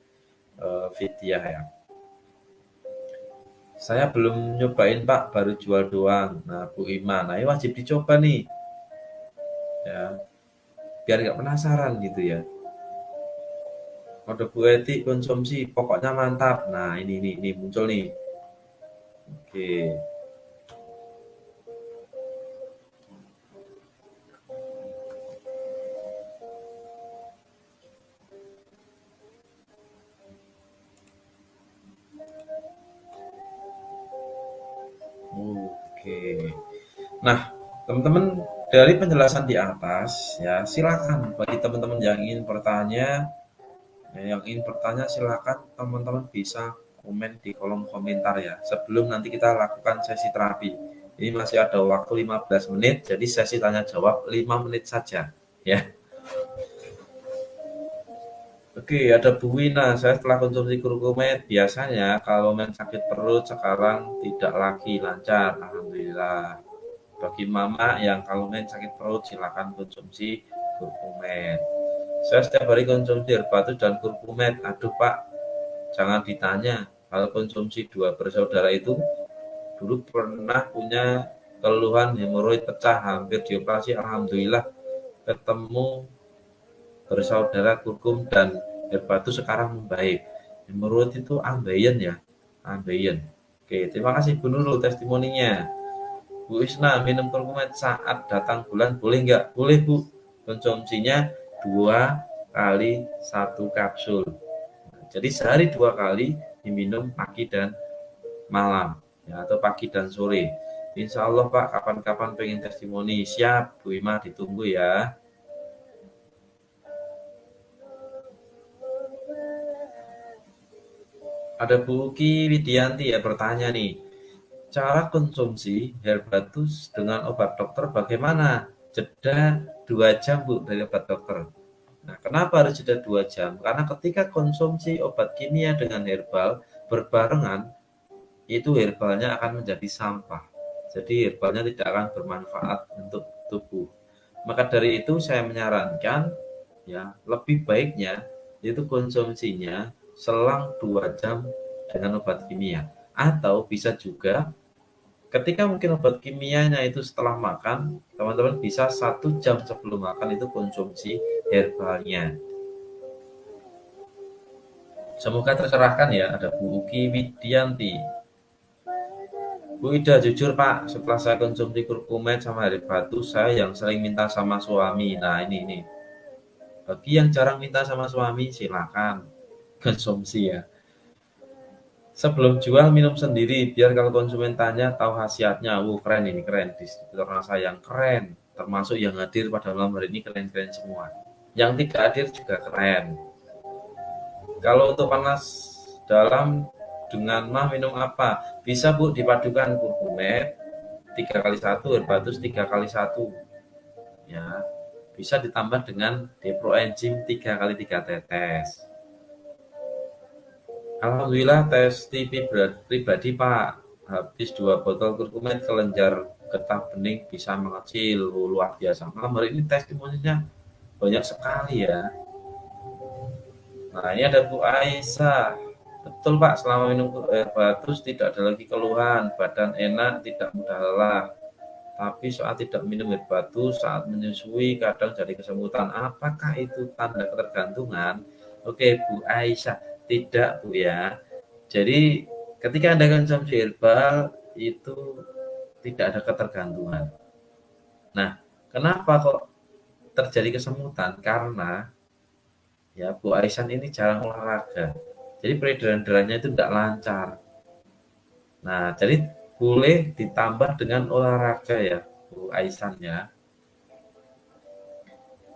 fidyah ya. Saya belum nyobain Pak, baru jual doang. Nah Bu Iman, nah ini wajib dicoba nih, ya, biar nggak penasaran gitu ya. Kode Bu Eti konsumsi, pokoknya mantap. Nah ini muncul nih. Oke. Oke. Nah, teman-teman, dari penjelasan di atas ya, silakan bagi teman-teman yang ingin bertanya, silakan teman-teman bisa komen di kolom komentar ya. Sebelum nanti kita lakukan sesi terapi. Ini masih ada waktu 15 menit, jadi sesi tanya jawab 5 menit saja ya. Oke, ada Bu Wina. Saya setelah konsumsi kurkumet, biasanya kalau main sakit perut sekarang tidak lagi lancar. Alhamdulillah. Bagi mama yang kalau main sakit perut, silakan konsumsi kurkumet. Saya setiap hari konsumsi herbatus dan kurkumet. Aduh Pak, jangan ditanya. Kalau konsumsi dua bersaudara itu, dulu pernah punya keluhan hemoroid pecah, hampir dioperasi. Alhamdulillah ketemu bersaudara kurkum dan herbatus sekarang membaik. Hemoroid itu ambeien ya, ambeien. Oke, terima kasih Bu Nurul testimoninya. Bu Isna, minum kurkumet saat datang bulan boleh nggak? Boleh Bu, konsumsinya 2 kali 1 kapsul. Jadi sehari 2 kali diminum pagi dan malam, ya, atau pagi dan sore. Insya Allah Pak, kapan-kapan pengen testimoni, siap Bu Ima, ditunggu ya. Ada Bu Ki Widianti ya bertanya nih, cara konsumsi herbatus dengan obat dokter bagaimana? Jeda 2 jam Bu dari obat dokter. Nah, kenapa harus jeda 2 jam? Karena ketika konsumsi obat kimia dengan herbal berbarengan, itu herbalnya akan menjadi sampah. Jadi herbalnya tidak akan bermanfaat untuk tubuh. Maka dari itu saya menyarankan ya, lebih baiknya itu konsumsinya selang 2 jam dengan obat kimia. Atau bisa juga ketika mungkin obat kimianya itu setelah makan, teman-teman bisa 1 jam sebelum makan itu konsumsi herbalnya. Semoga tercerahkan ya. Ada Bu Uki Widianti. Bu Ida, jujur Pak, setelah saya konsumsi kurkumet sama herbatus, saya yang sering minta sama suami. Nah ini. Bagi yang jarang minta sama suami, silakan konsumsi ya. Sebelum jual minum sendiri, biar kalau konsumen tanya tahu khasiatnya. Keren ini, keren. Distributor rasa yang keren. Termasuk yang hadir pada malam hari ini keren-keren semua. Yang tidak hadir juga keren. Kalau untuk panas dalam dengan mah minum apa? Bisa Bu dipadukan kurkumet 3x1, herbatus 3x1. Ya, bisa ditambah dengan deproenzim 3x3 tetes. Alhamdulillah tes TV pribadi Pak. Habis 2 botol kurkumet kelenjar getah bening bisa mengecil. Luar biasa. Malam hari ini testimoninya banyak sekali ya. Nah ini ada Bu Aisyah. Betul Pak, selama minum air batus tidak ada lagi keluhan. Badan enak, tidak mudah lelah. Tapi saat tidak minum air batus, saat menyusui kadang jadi kesemutan. Apakah itu tanda ketergantungan? Oke Bu Aisyah, tidak Bu ya. Jadi ketika Anda konsumsi herbal itu tidak ada ketergantungan. Nah, kenapa kok terjadi kesemutan? Karena ya Bu Aisyah ini jarang olahraga. Jadi peredaran darahnya itu tidak lancar. Nah, jadi boleh ditambah dengan olahraga ya Bu Aisyah ya.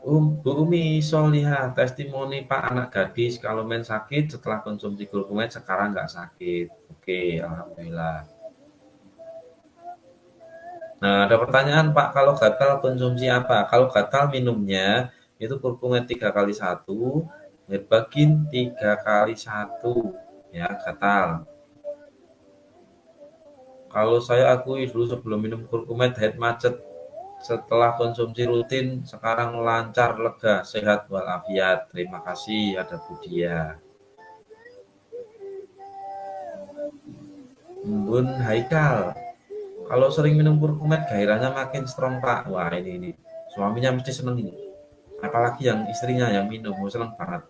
Bu Umi Solihah, testimoni Pak anak gadis kalau main sakit setelah konsumsi kurkumet sekarang nggak sakit. Oke, alhamdulillah. Nah, ada pertanyaan Pak, kalau gatal konsumsi apa? Kalau gatal minumnya itu kurkumet 3x1, herbagin 3x1 ya, gatal. Kalau saya akui dulu sebelum minum kurkumet head macet, setelah konsumsi rutin sekarang lancar, lega, sehat walafiat. Terima kasih, ada Budia. Bun Haikal, kalau sering minum kurkumet gairahnya makin strong Pak. Wah ini suaminya mesti seneng ini. Apalagi yang istrinya yang minum, seneng banget.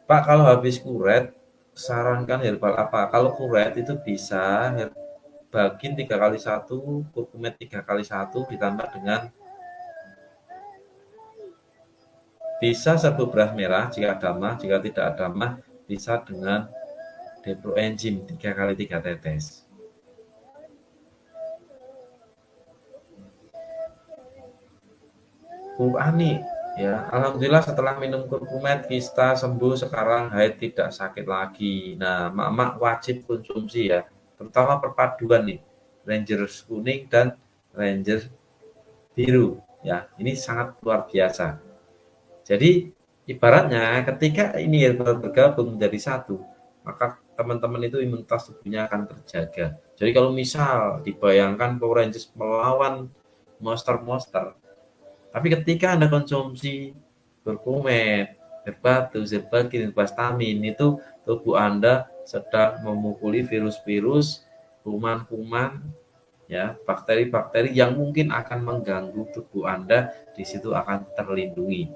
Pak kalau habis kuret, sarankan herbal apa? Kalau kuret itu bisa herbagin 3x1, kurkumet 3x1 ditambah dengan bisa serbuk beras merah jika ada mah, jika tidak ada mah bisa dengan deproenzim 3x3 tetes. Bu Ani, ya alhamdulillah setelah minum kurkumet kista sembuh, sekarang haid tidak sakit lagi. Nah, mak-mak wajib konsumsi ya, terutama perpaduan nih, Rangers kuning dan Rangers biru ya, ini sangat luar biasa. Jadi ibaratnya ketika ini bergabung menjadi satu, maka teman-teman itu imunitas tubuhnya akan terjaga. Jadi kalau misal dibayangkan Power Rangers melawan monster-monster, tapi ketika Anda konsumsi kurkumet, herbatus, herbagin, histamin, itu tubuh Anda sedang memukuli virus-virus, kuman-kuman, ya, bakteri-bakteri yang mungkin akan mengganggu tubuh Anda, di situ akan terlindungi.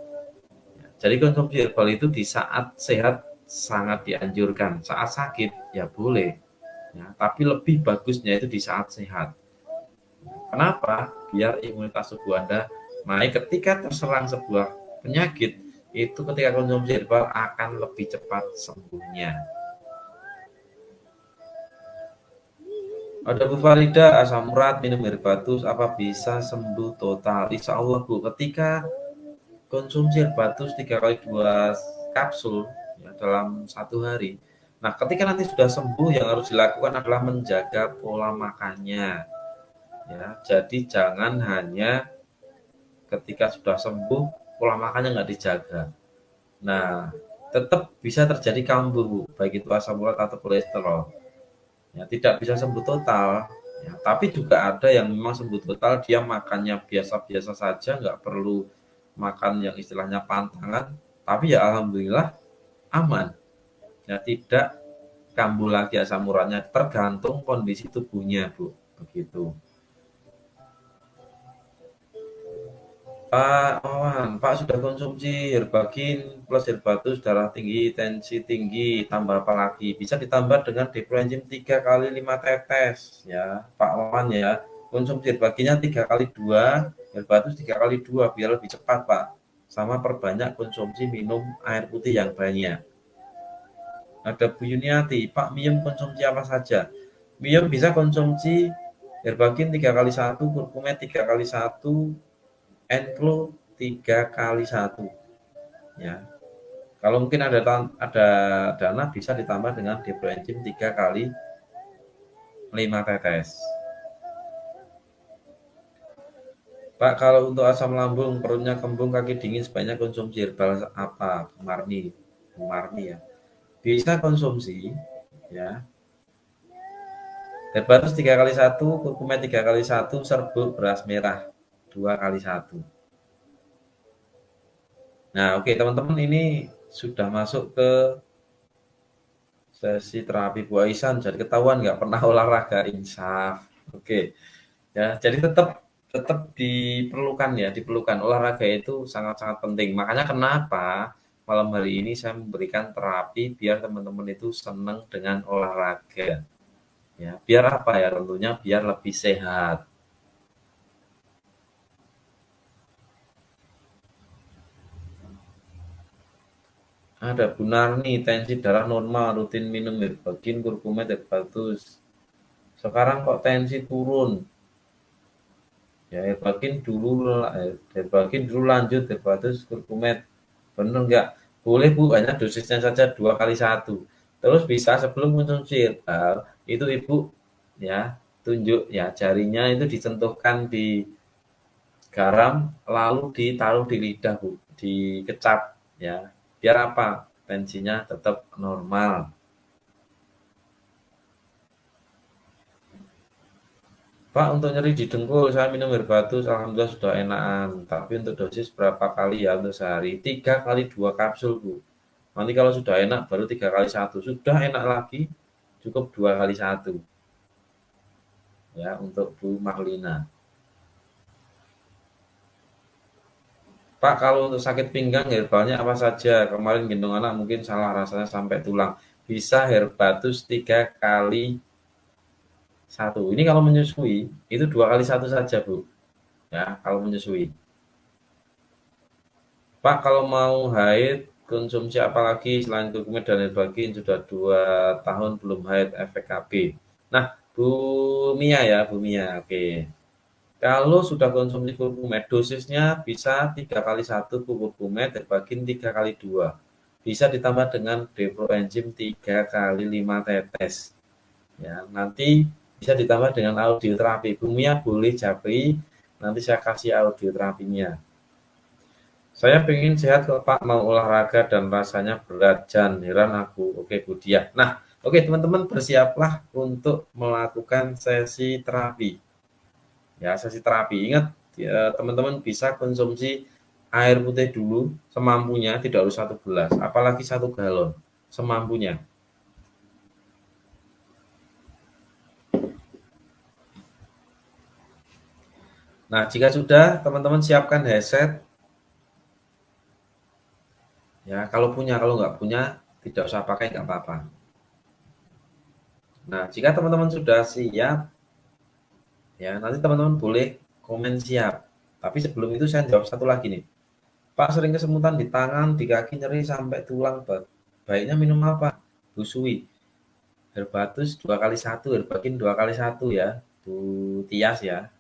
Jadi konsumsi herbal itu di saat sehat sangat dianjurkan, saat sakit ya boleh, ya, tapi lebih bagusnya itu di saat sehat. Kenapa? Biar imunitas tubuh Anda naik ketika terserang sebuah penyakit, itu ketika konsumsi herbal akan lebih cepat sembuhnya. Ada Bu Farida, asam urat, minum herbatus, apa bisa sembuh total? Insya Allah Bu, ketika konsumsi herbatus 3x2 kapsul ya, dalam 1 hari. Nah, ketika nanti sudah sembuh, yang harus dilakukan adalah menjaga pola makannya. Ya, jadi jangan hanya ketika sudah sembuh pola makannya nggak dijaga. Nah, tetap bisa terjadi kambuh, baik itu asam urat atau kolesterol. Ya, tidak bisa sembuh total. Ya, tapi juga ada yang memang sembuh total, dia makannya biasa-biasa saja, nggak perlu makan yang istilahnya pantangan, tapi ya alhamdulillah aman. Ya, tidak kambuh lagi asam uratnya, tergantung kondisi tubuhnya, Bu. Begitu. Pak Wawan, Pak sudah konsumsi herbagin plus herbatus, darah tinggi, tensi tinggi, tambah apa lagi? Bisa ditambah dengan deproenzim 3x5 tetes ya, Pak Wawan ya. Konsumsi herbaginnya 3x2, herbatus 3x2 biar lebih cepat, Pak. sama perbanyak konsumsi minum air putih yang banyak. Ada Bu Yuniati, Pak Miem konsumsi apa saja? Miem bisa konsumsi Herbagin 3x1, Kurkumet 3x1, Enclo 3x1. Ya. Kalau mungkin ada dana bisa ditambah dengan Deploenzim 3x5 tetes. Pak, kalau untuk asam lambung, perutnya kembung, kaki dingin, sebanyak konsumsi herbal apa? Marni ya. Bisa konsumsi, ya. Herbatus 3x1, kurkumet 3x1, serbuk beras merah 2x1. Nah, oke teman-teman, ini sudah masuk ke sesi terapi Bu Aisan. Jadi ketahuan nggak pernah olahraga, insaf. Oke, ya. Jadi tetap diperlukan ya, diperlukan olahraga itu sangat-sangat penting. Makanya kenapa malam hari ini saya memberikan terapi biar teman-teman itu senang dengan olahraga. Ya, biar apa ya? Tentunya biar lebih sehat. Ada Bu Narni, tensi darah normal, rutin minum Herbagin, Kurkumet, Herbatus. Sekarang kok tensi turun? Ya Herbagin dulu lanjut, Herbatus, Kurkumet. Benar nggak? Boleh Bu, hanya dosisnya saja 2x1. Terus bisa sebelum konsumsi herbal, itu Ibu ya tunjuk ya jarinya itu disentuhkan di garam lalu ditaruh di lidah Bu, dikecap ya. Biar apa? Tensinya tetap normal. Pak, untuk nyeri di dengkul saya minum Herbatus, alhamdulillah sudah enakan. Tapi untuk dosis berapa kali ya untuk sehari? 3x2 kapsul Bu. Nanti kalau sudah enak baru 3x1. Sudah enak lagi cukup 2x1. Ya untuk Bu Marlina. Pak, kalau untuk sakit pinggang herbalnya apa saja? Kemarin gendong anak mungkin salah rasanya sampai tulang. Bisa Herbatus 3x1. Ini kalau menyusui itu 2x1 saja Bu. Ya, kalau menyusui. Pak, kalau mau haid konsumsi apa lagi selain kurkumin dan herbagin? Sudah 2 tahun belum haid, efek KB. Nah, Bu Mia ya, Bu Mia. Oke. Kalau sudah konsumsi kurkumin, dosisnya bisa 3x1 kurkumin, herbagin 3x2. Bisa ditambah dengan Deploenzim 3x5 tetes. Ya, nanti bisa ditambah dengan audioterapi. Bu Mia boleh japri, nanti saya kasih audioterapinya. Saya pengen sehat kok Pak, mau olahraga dan rasanya berat, jangan heran aku. Oke Bu Diah. Nah, oke teman-teman bersiaplah untuk melakukan sesi terapi. Ya, sesi terapi. Ingat ya, teman-teman bisa konsumsi air putih dulu semampunya, tidak harus 1 gelas, apalagi 1 galon, semampunya. Nah, jika sudah, teman-teman siapkan headset. Ya, kalau punya, kalau nggak punya, tidak usah pakai, nggak apa-apa. Nah, jika teman-teman sudah siap, ya nanti teman-teman boleh komen siap. Tapi sebelum itu saya jawab satu lagi nih. Pak, sering kesemutan di tangan, di kaki, nyeri sampai tulang. Baiknya minum apa? Busui. Herbatus 2x1, Herbagin 2x1 ya. Bu Tias ya.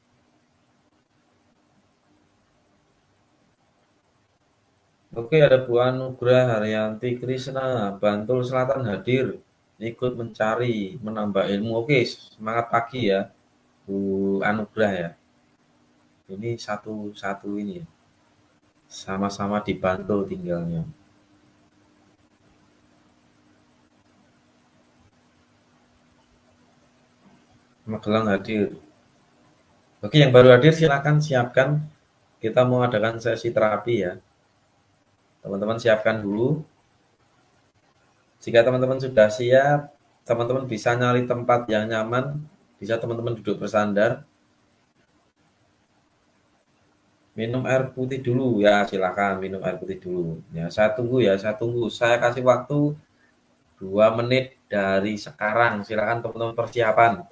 Oke, ada Bu Anugrah Haryanti Krishna, Bantul Selatan hadir, ikut mencari, menambah ilmu. Oke, semangat pagi ya, Bu Anugrah ya. Ini satu ini ya. Sama-sama di Bantul tinggalnya. Magelang hadir. Oke, yang baru hadir silakan siapkan. Kita mau adakan sesi terapi ya. Teman-teman siapkan dulu. Jika teman-teman sudah siap, teman-teman bisa nyari tempat yang nyaman, bisa teman-teman duduk bersandar. Minum air putih dulu ya, silakan minum air putih dulu. Ya, saya tunggu ya, saya tunggu. Saya kasih waktu 2 menit dari sekarang. Silakan teman-teman persiapan.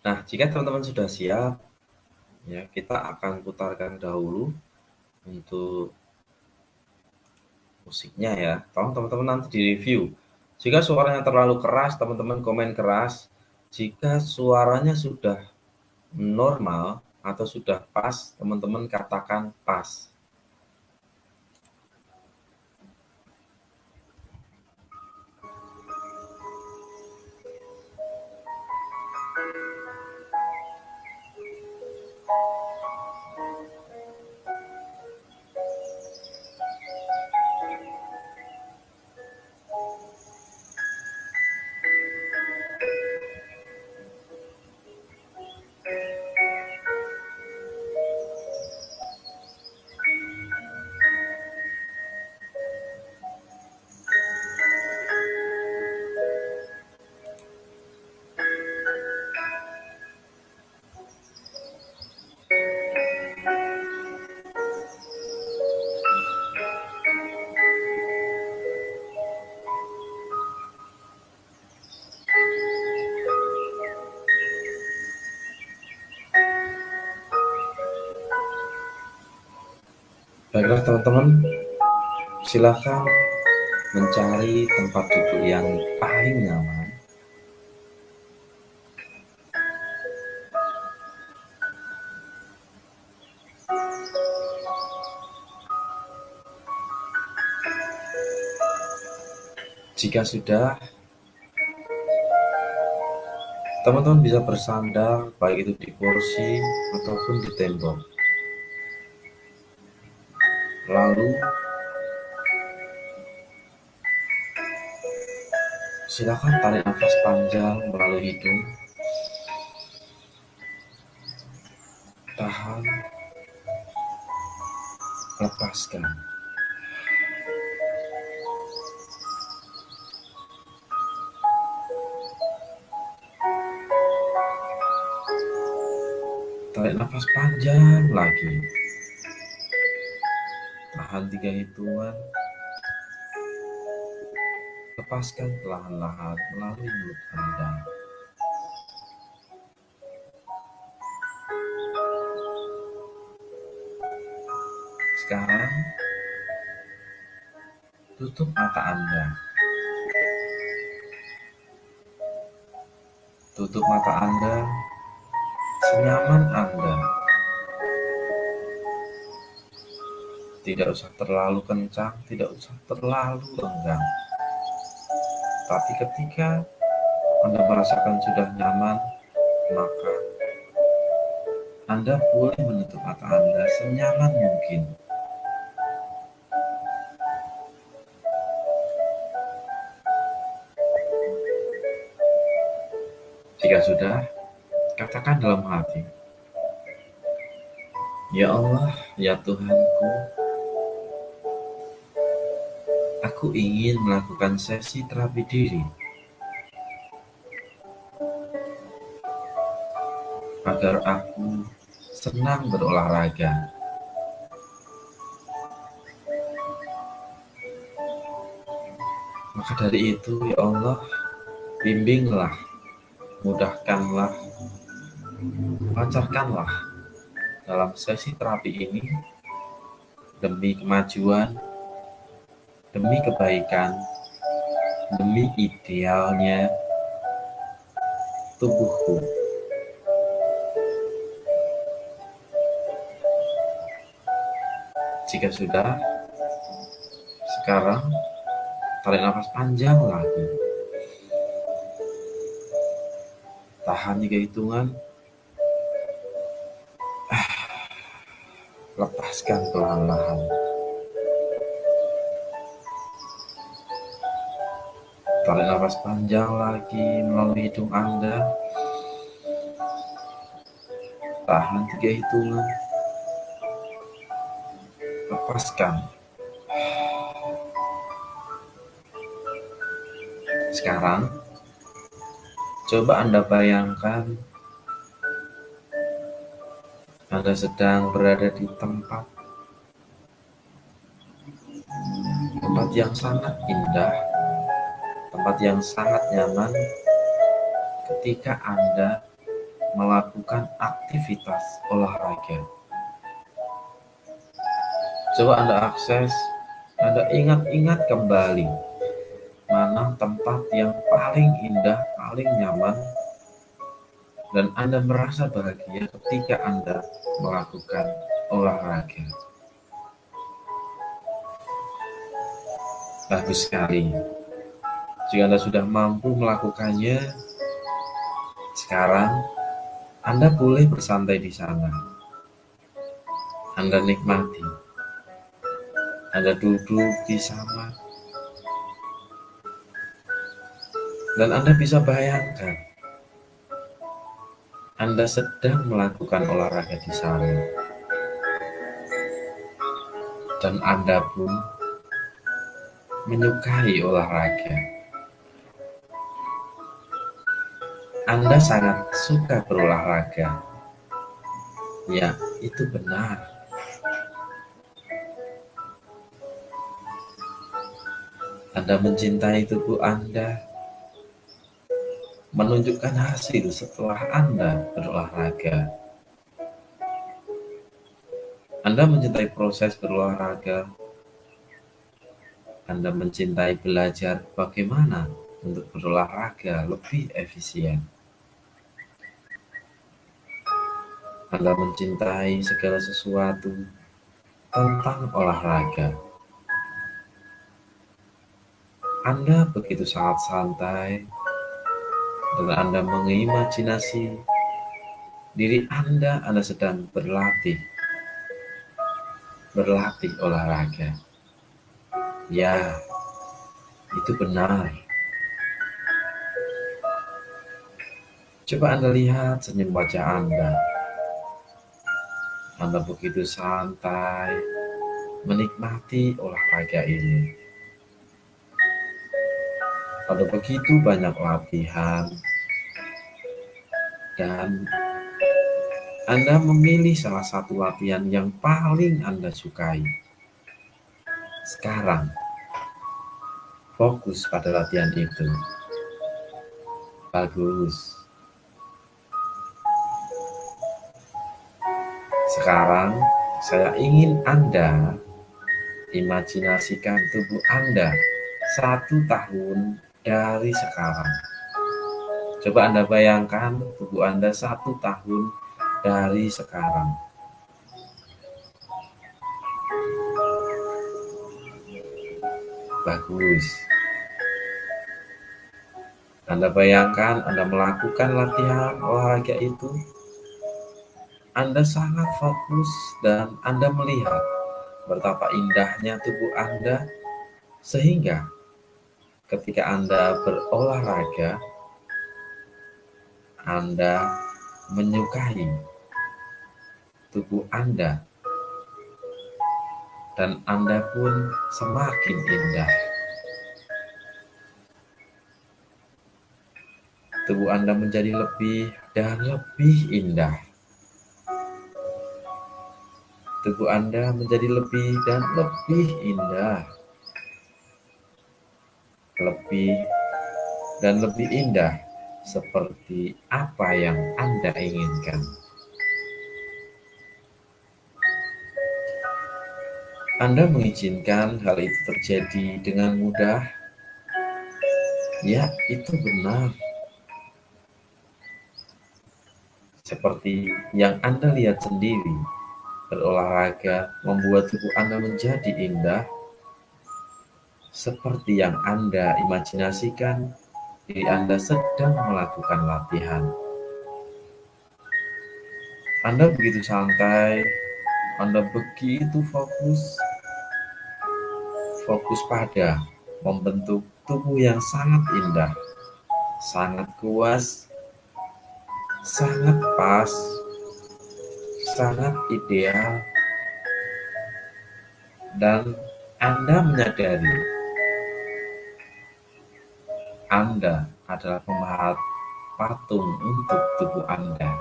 Nah, jika teman-teman sudah siap, ya kita akan putarkan dahulu untuk musiknya ya. Tolong teman-teman nanti di-review. Jika suaranya terlalu keras, teman-teman komen keras. Jika suaranya sudah normal atau sudah pas, teman-teman katakan pas. Baiklah teman-teman, silakan mencari tempat duduk yang paling nyaman. Jika sudah, teman-teman bisa bersandar baik itu di kursi ataupun di tembok. Lalu silakan tarik nafas panjang melalui hidung. Tahan, lepaskan. Tarik nafas panjang lagi. Tahan 3 hitungan. Lepaskan perlahan-lahan melalui mulut Anda. Sekarang, tutup mata Anda. Tutup mata Anda senyaman Anda. Tidak usah terlalu kencang, tidak usah terlalu lenggang. Tapi ketika Anda merasakan sudah nyaman, maka Anda boleh menutup mata Anda senyaman mungkin. Jika sudah, katakan dalam hati, "Ya Allah, ya Tuhanku, aku ingin melakukan sesi terapi diri agar aku senang berolahraga. Maka dari itu, ya Allah, bimbinglah, mudahkanlah, lancarkanlah dalam sesi terapi ini demi kemajuan, demi kebaikan, demi idealnya tubuhku." Jika sudah, sekarang tarik nafas panjang lagi. Tahan 3 hitungan. Lepaskan perlahan-lahan. Tarik nafas panjang lagi melalui hidung Anda. Tahan 3 hitungan. Lepaskan. Sekarang, coba Anda bayangkan Anda sedang berada di tempat yang sangat indah, tempat yang sangat nyaman ketika Anda melakukan aktivitas olahraga. Coba Anda akses, Anda ingat-ingat kembali mana tempat yang paling indah, paling nyaman, dan Anda merasa bahagia ketika Anda melakukan olahraga. Bagus sekali. Jika Anda sudah mampu melakukannya, sekarang Anda boleh bersantai di sana. Anda nikmati. Anda duduk di sana. Dan Anda bisa bayangkan, Anda sedang melakukan olahraga di sana. Dan Anda pun menyukai olahraga. Anda sangat suka berolahraga. Ya, itu benar. Anda mencintai tubuh Anda, menunjukkan hasil setelah Anda berolahraga. Anda mencintai proses berolahraga. Anda mencintai belajar bagaimana untuk berolahraga lebih efisien. Anda mencintai segala sesuatu tentang olahraga. Anda begitu sangat santai, dan Anda mengimajinasi diri Anda sedang berlatih olahraga. Ya, itu benar. Coba Anda lihat senyum wajah Anda. Anda begitu santai menikmati olahraga ini. Ada begitu banyak latihan, dan Anda memilih salah satu latihan yang paling Anda sukai. Sekarang, fokus pada latihan itu. Bagus. Sekarang, saya ingin Anda imajinasikan tubuh Anda 1 tahun dari sekarang. Coba Anda bayangkan tubuh Anda 1 tahun dari sekarang. Bagus. Anda bayangkan Anda melakukan latihan olahraga itu. Anda sangat fokus dan Anda melihat betapa indahnya tubuh Anda, sehingga ketika Anda berolahraga, Anda menyukai tubuh Anda, dan Anda pun semakin indah. Tubuh Anda menjadi lebih dan lebih indah. Tubuh Anda menjadi lebih dan lebih indah. Lebih dan lebih indah, seperti apa yang Anda inginkan. Anda mengizinkan hal itu terjadi dengan mudah? Ya, itu benar. Seperti yang Anda lihat sendiri, berolahraga membuat tubuh Anda menjadi indah. Seperti yang Anda imajinasikan, diri Anda sedang melakukan latihan. Anda begitu santai, Anda begitu fokus pada membentuk tubuh yang sangat indah, sangat kuat, sangat pas, sangat ideal, dan Anda menyadari Anda adalah pemahat patung untuk tubuh Anda.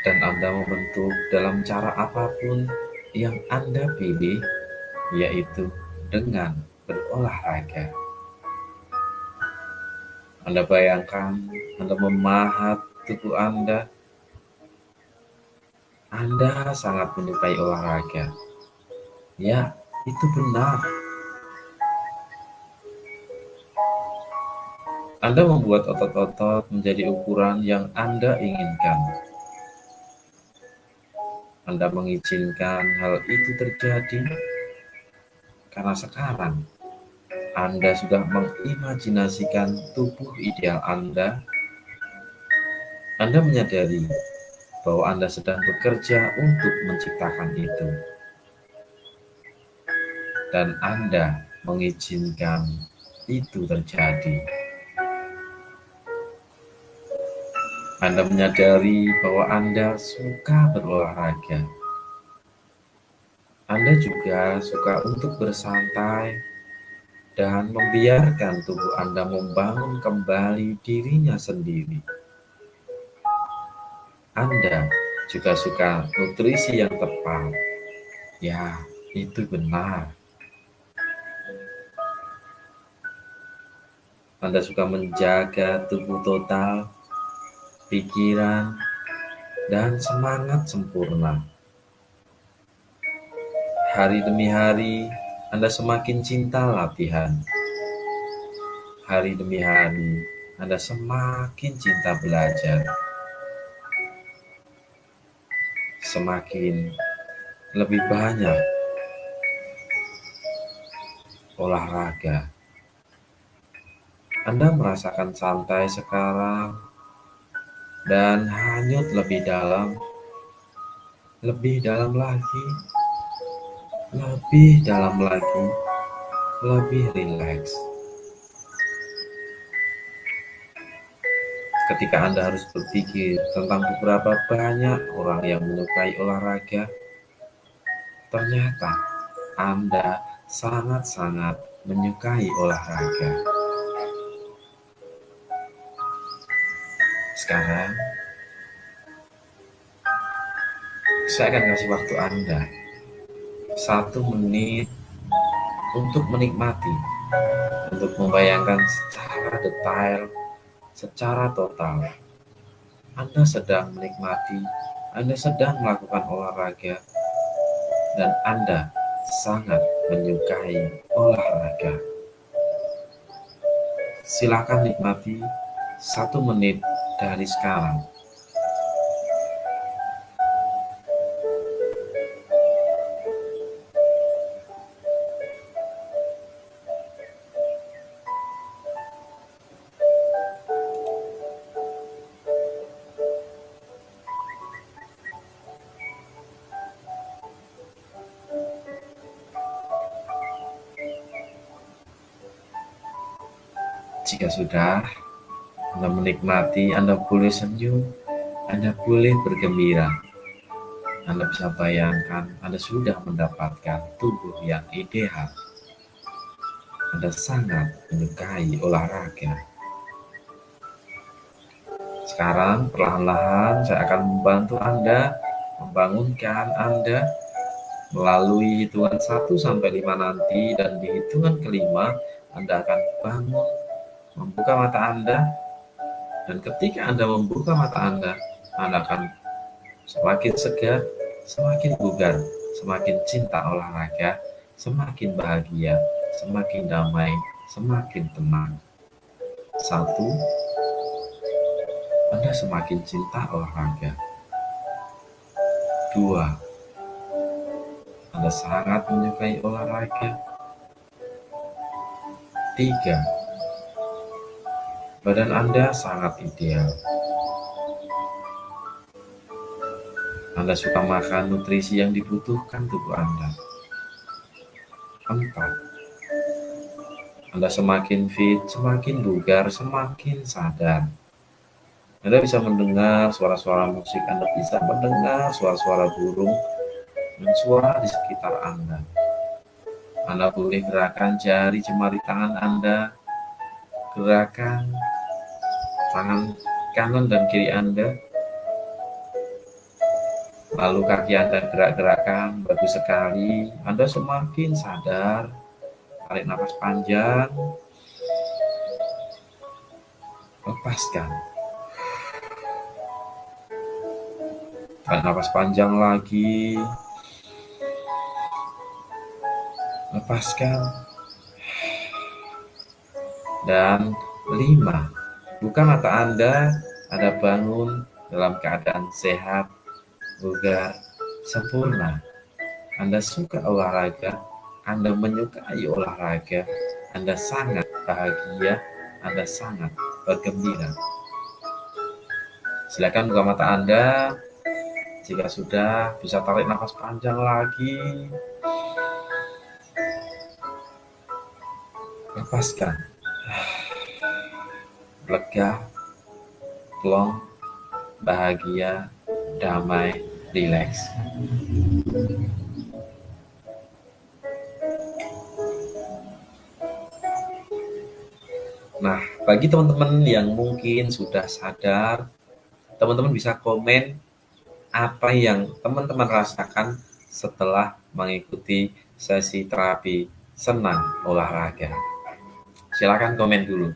Dan Anda membentuk dalam cara apapun yang Anda pilih, yaitu dengan berolahraga. Anda bayangkan, Anda memahat tubuh Anda sangat menyukai olahraga. Ya, itu benar. Anda membuat otot-otot menjadi ukuran yang Anda inginkan. Anda mengizinkan hal itu terjadi karena sekarang Anda sudah mengimajinasikan tubuh ideal Anda. Anda menyadari bahwa Anda sedang bekerja untuk menciptakan itu. Dan Anda mengizinkan itu terjadi. Anda menyadari bahwa Anda suka berolahraga. Anda juga suka untuk bersantai dan membiarkan tubuh Anda membangun kembali dirinya sendiri. Anda juga suka nutrisi yang tepat. Ya, itu benar. Anda suka menjaga tubuh total, pikiran, dan semangat sempurna. Hari demi hari, Anda semakin cinta latihan. Hari demi hari, Anda semakin cinta belajar. Semakin lebih banyak olahraga. Anda merasakan santai sekarang dan hanyut lebih dalam lagi, lebih dalam lagi, lebih rileks. Ketika Anda harus berpikir tentang beberapa banyak orang yang menyukai olahraga, ternyata Anda sangat-sangat menyukai olahraga. Sekarang, saya akan kasih waktu Anda 1 menit untuk menikmati, untuk membayangkan secara detail, secara total. Anda sedang menikmati, Anda sedang melakukan olahraga, dan Anda sangat menyukai olahraga. Silakan nikmati 1 menit dari sekarang. Jika sudah, Anda menikmati, Anda boleh senyum, Anda boleh bergembira. Anda bisa bayangkan Anda sudah mendapatkan tubuh yang ideal. Anda sangat menyukai olahraga. Sekarang perlahan-lahan saya akan membantu Anda, membangunkan Anda melalui hitungan 1 sampai 5 nanti, dan di hitungan kelima Anda akan bangun, membuka mata Anda, dan ketika Anda membuka mata Anda akan semakin segar, semakin bugar, semakin cinta olahraga, semakin bahagia, semakin damai, semakin tenang. 1, Anda semakin cinta olahraga. 2, Anda sangat menyukai olahraga. 3, badan Anda sangat ideal. Anda suka makan nutrisi yang dibutuhkan tubuh Anda. 4, Anda semakin fit, semakin bugar, semakin sadar. Anda bisa mendengar suara-suara musik, Anda bisa mendengar suara-suara burung dan suara di sekitar Anda. Anda boleh gerakan jari jemari tangan Anda, gerakan tangan kanan dan kiri Anda, lalu kaki Anda gerak-gerakkan, bagus sekali. Anda semakin sadar, tarik nafas panjang, lepaskan. Tarik nafas panjang lagi, lepaskan. Dan 5, buka mata Anda bangun dalam keadaan sehat, bugar, sempurna. Anda suka olahraga, Anda menyukai olahraga, Anda sangat bahagia, Anda sangat bergembira. Silakan buka mata Anda. Jika sudah, bisa tarik nafas panjang lagi. Lepaskan. Lega, plong, bahagia, damai, rileks. Nah, bagi teman-teman yang mungkin sudah sadar, teman-teman bisa komen apa yang teman-teman rasakan setelah mengikuti sesi terapi senang olahraga. Silakan komen dulu.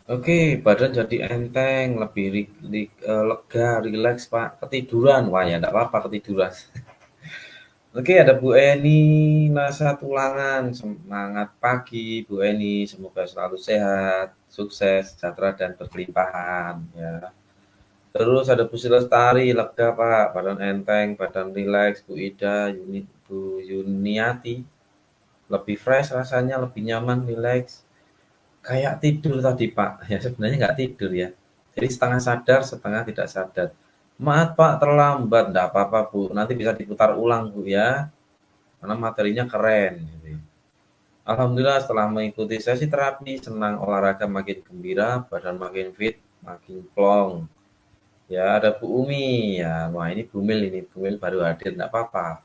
Oke, badan jadi enteng, lebih lega, rileks, Pak. Ketiduran, wah ya enggak apa-apa ketiduran. Oke, ada Bu Eni Nasa Tulangan. Semangat pagi, Bu Eni. Semoga selalu sehat, sukses, sejahtera, dan berkelimpahan. Ya. Terus ada Bu Silestari, lega Pak, badan enteng, badan rileks. Bu Ida, Bu Yuniati, lebih fresh rasanya, lebih nyaman, rileks. Kayak tidur tadi Pak, ya sebenarnya nggak tidur ya. Jadi setengah sadar, setengah tidak sadar. Maaf Pak, terlambat, nggak apa-apa Bu, nanti bisa diputar ulang Bu ya, karena materinya keren. Gitu. Alhamdulillah setelah mengikuti sesi terapi, senang olahraga makin gembira, badan makin fit, makin plong. Ya ada Bu Umi, ya wah ini Bumil baru hadir, nggak apa-apa.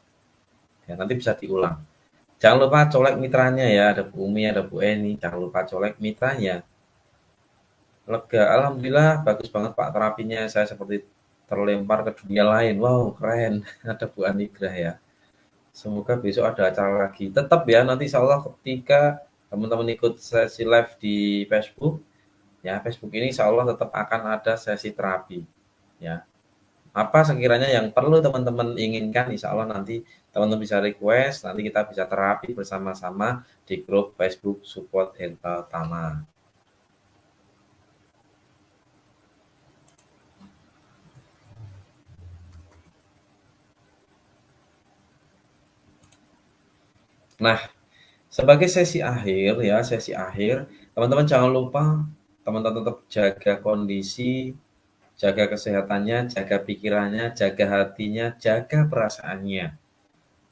Ya nanti bisa diulang. Jangan lupa colek mitranya ya, ada Bu Umi, ada Bu Eni, jangan lupa colek mitranya. Lega, alhamdulillah bagus banget Pak terapinya, saya seperti terlempar ke dunia lain. Wow, keren. Ada Bu Anigrah ya. Semoga besok ada acara lagi. Tetap ya, nanti insya Allah ketika teman-teman ikut sesi live di Facebook, ya Facebook ini insya Allah tetap akan ada sesi terapi. Ya, apa sekiranya yang perlu teman-teman inginkan, insya Allah nanti teman-teman bisa request, nanti kita bisa terapi bersama-sama di grup Facebook Support Health Tama. Nah, sebagai sesi akhir ya, sesi akhir, teman-teman jangan lupa teman-teman tetap jaga kondisi, jaga kesehatannya, jaga pikirannya, jaga hatinya, jaga perasaannya.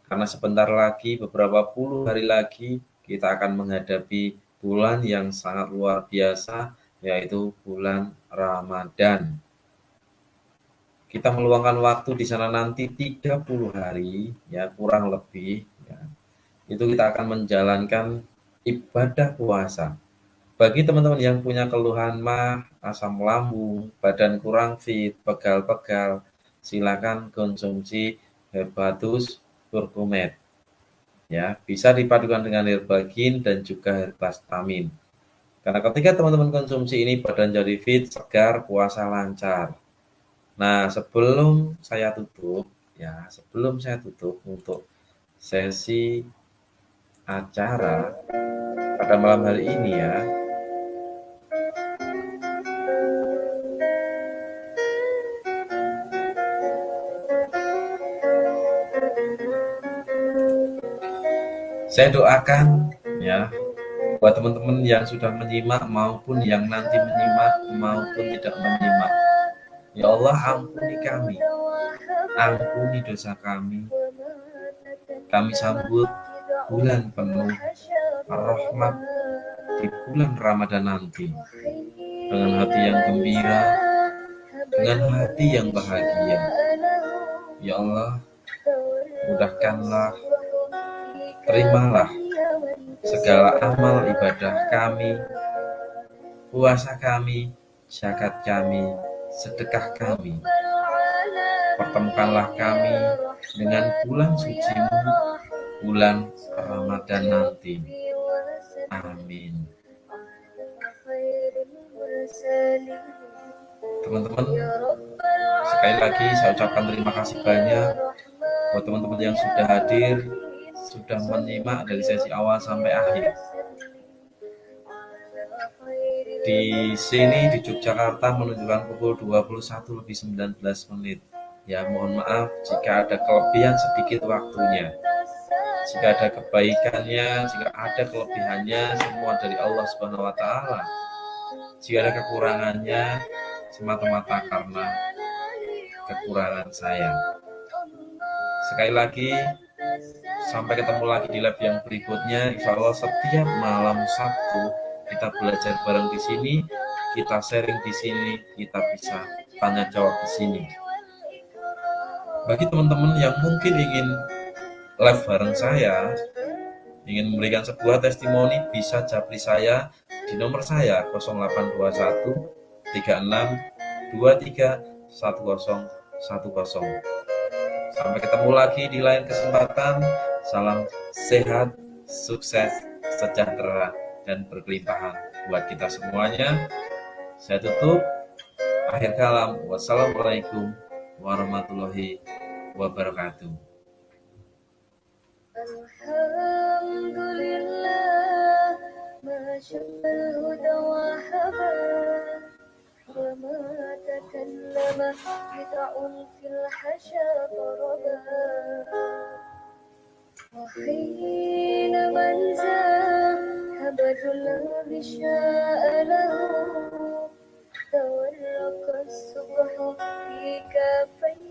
Karena sebentar lagi, beberapa puluh hari lagi, kita akan menghadapi bulan yang sangat luar biasa, yaitu bulan Ramadan. Kita meluangkan waktu di sana nanti 30 hari, ya kurang lebih, ya. Itu kita akan menjalankan ibadah puasa. Bagi teman-teman yang punya keluhan mah, asam lambung, badan kurang fit, pegal-pegal, silakan konsumsi Herbatus Curcumet. Ya, bisa dipadukan dengan Herbagin dan juga Herbastamin. Karena ketika teman-teman konsumsi ini badan jadi fit, segar, puasa lancar. Nah, sebelum saya tutup untuk sesi acara pada malam hari ini ya. Saya doakan ya buat teman-teman yang sudah menyimak maupun yang nanti menyimak maupun tidak menyimak. Ya Allah, ampuni kami, ampuni dosa kami. Kami sambut bulan penuh rahmat di bulan Ramadan nanti dengan hati yang gembira, dengan hati yang bahagia. Ya Allah, mudahkanlah, terimalah segala amal ibadah kami, puasa kami, zakat kami, sedekah kami. Pertemukanlah kami dengan bulan suci-Mu, bulan Ramadan nanti. Amin. Teman-teman, sekali lagi saya ucapkan terima kasih banyak buat teman-teman yang sudah hadir, sudah menyimak dari sesi awal sampai akhir. Di sini di Yogyakarta menunjukkan pukul 21:19. Ya, mohon maaf jika ada kelebihan sedikit waktunya. Jika ada kebaikannya, jika ada kelebihannya, semua dari Allah Subhanahu wa Ta'ala. Jika ada kekurangannya, semata-mata karena kekurangan saya. Sekali lagi, sampai ketemu lagi di lab yang berikutnya. Insya Allah setiap malam Sabtu kita belajar bareng di sini, kita sharing di sini, kita bisa tanya jawab di sini. Bagi teman-teman yang mungkin ingin live bareng saya, ingin memberikan sebuah testimoni, bisa japri saya di nomor saya 0821 36 23 1010. Sampai ketemu lagi di lain kesempatan. Salam sehat, sukses, sejahtera, dan berkelimpahan buat kita semuanya. Saya tutup. Akhir kalam. Wassalamualaikum warahmatullahi wabarakatuh. Alhamdulillah, masyaallah huda wa haba, wa ma takallama bid'un fil hasha qaraba, wa hina man zahabadul ladhi sya'a lahu, tawarraka as-subhu fi kafayhi.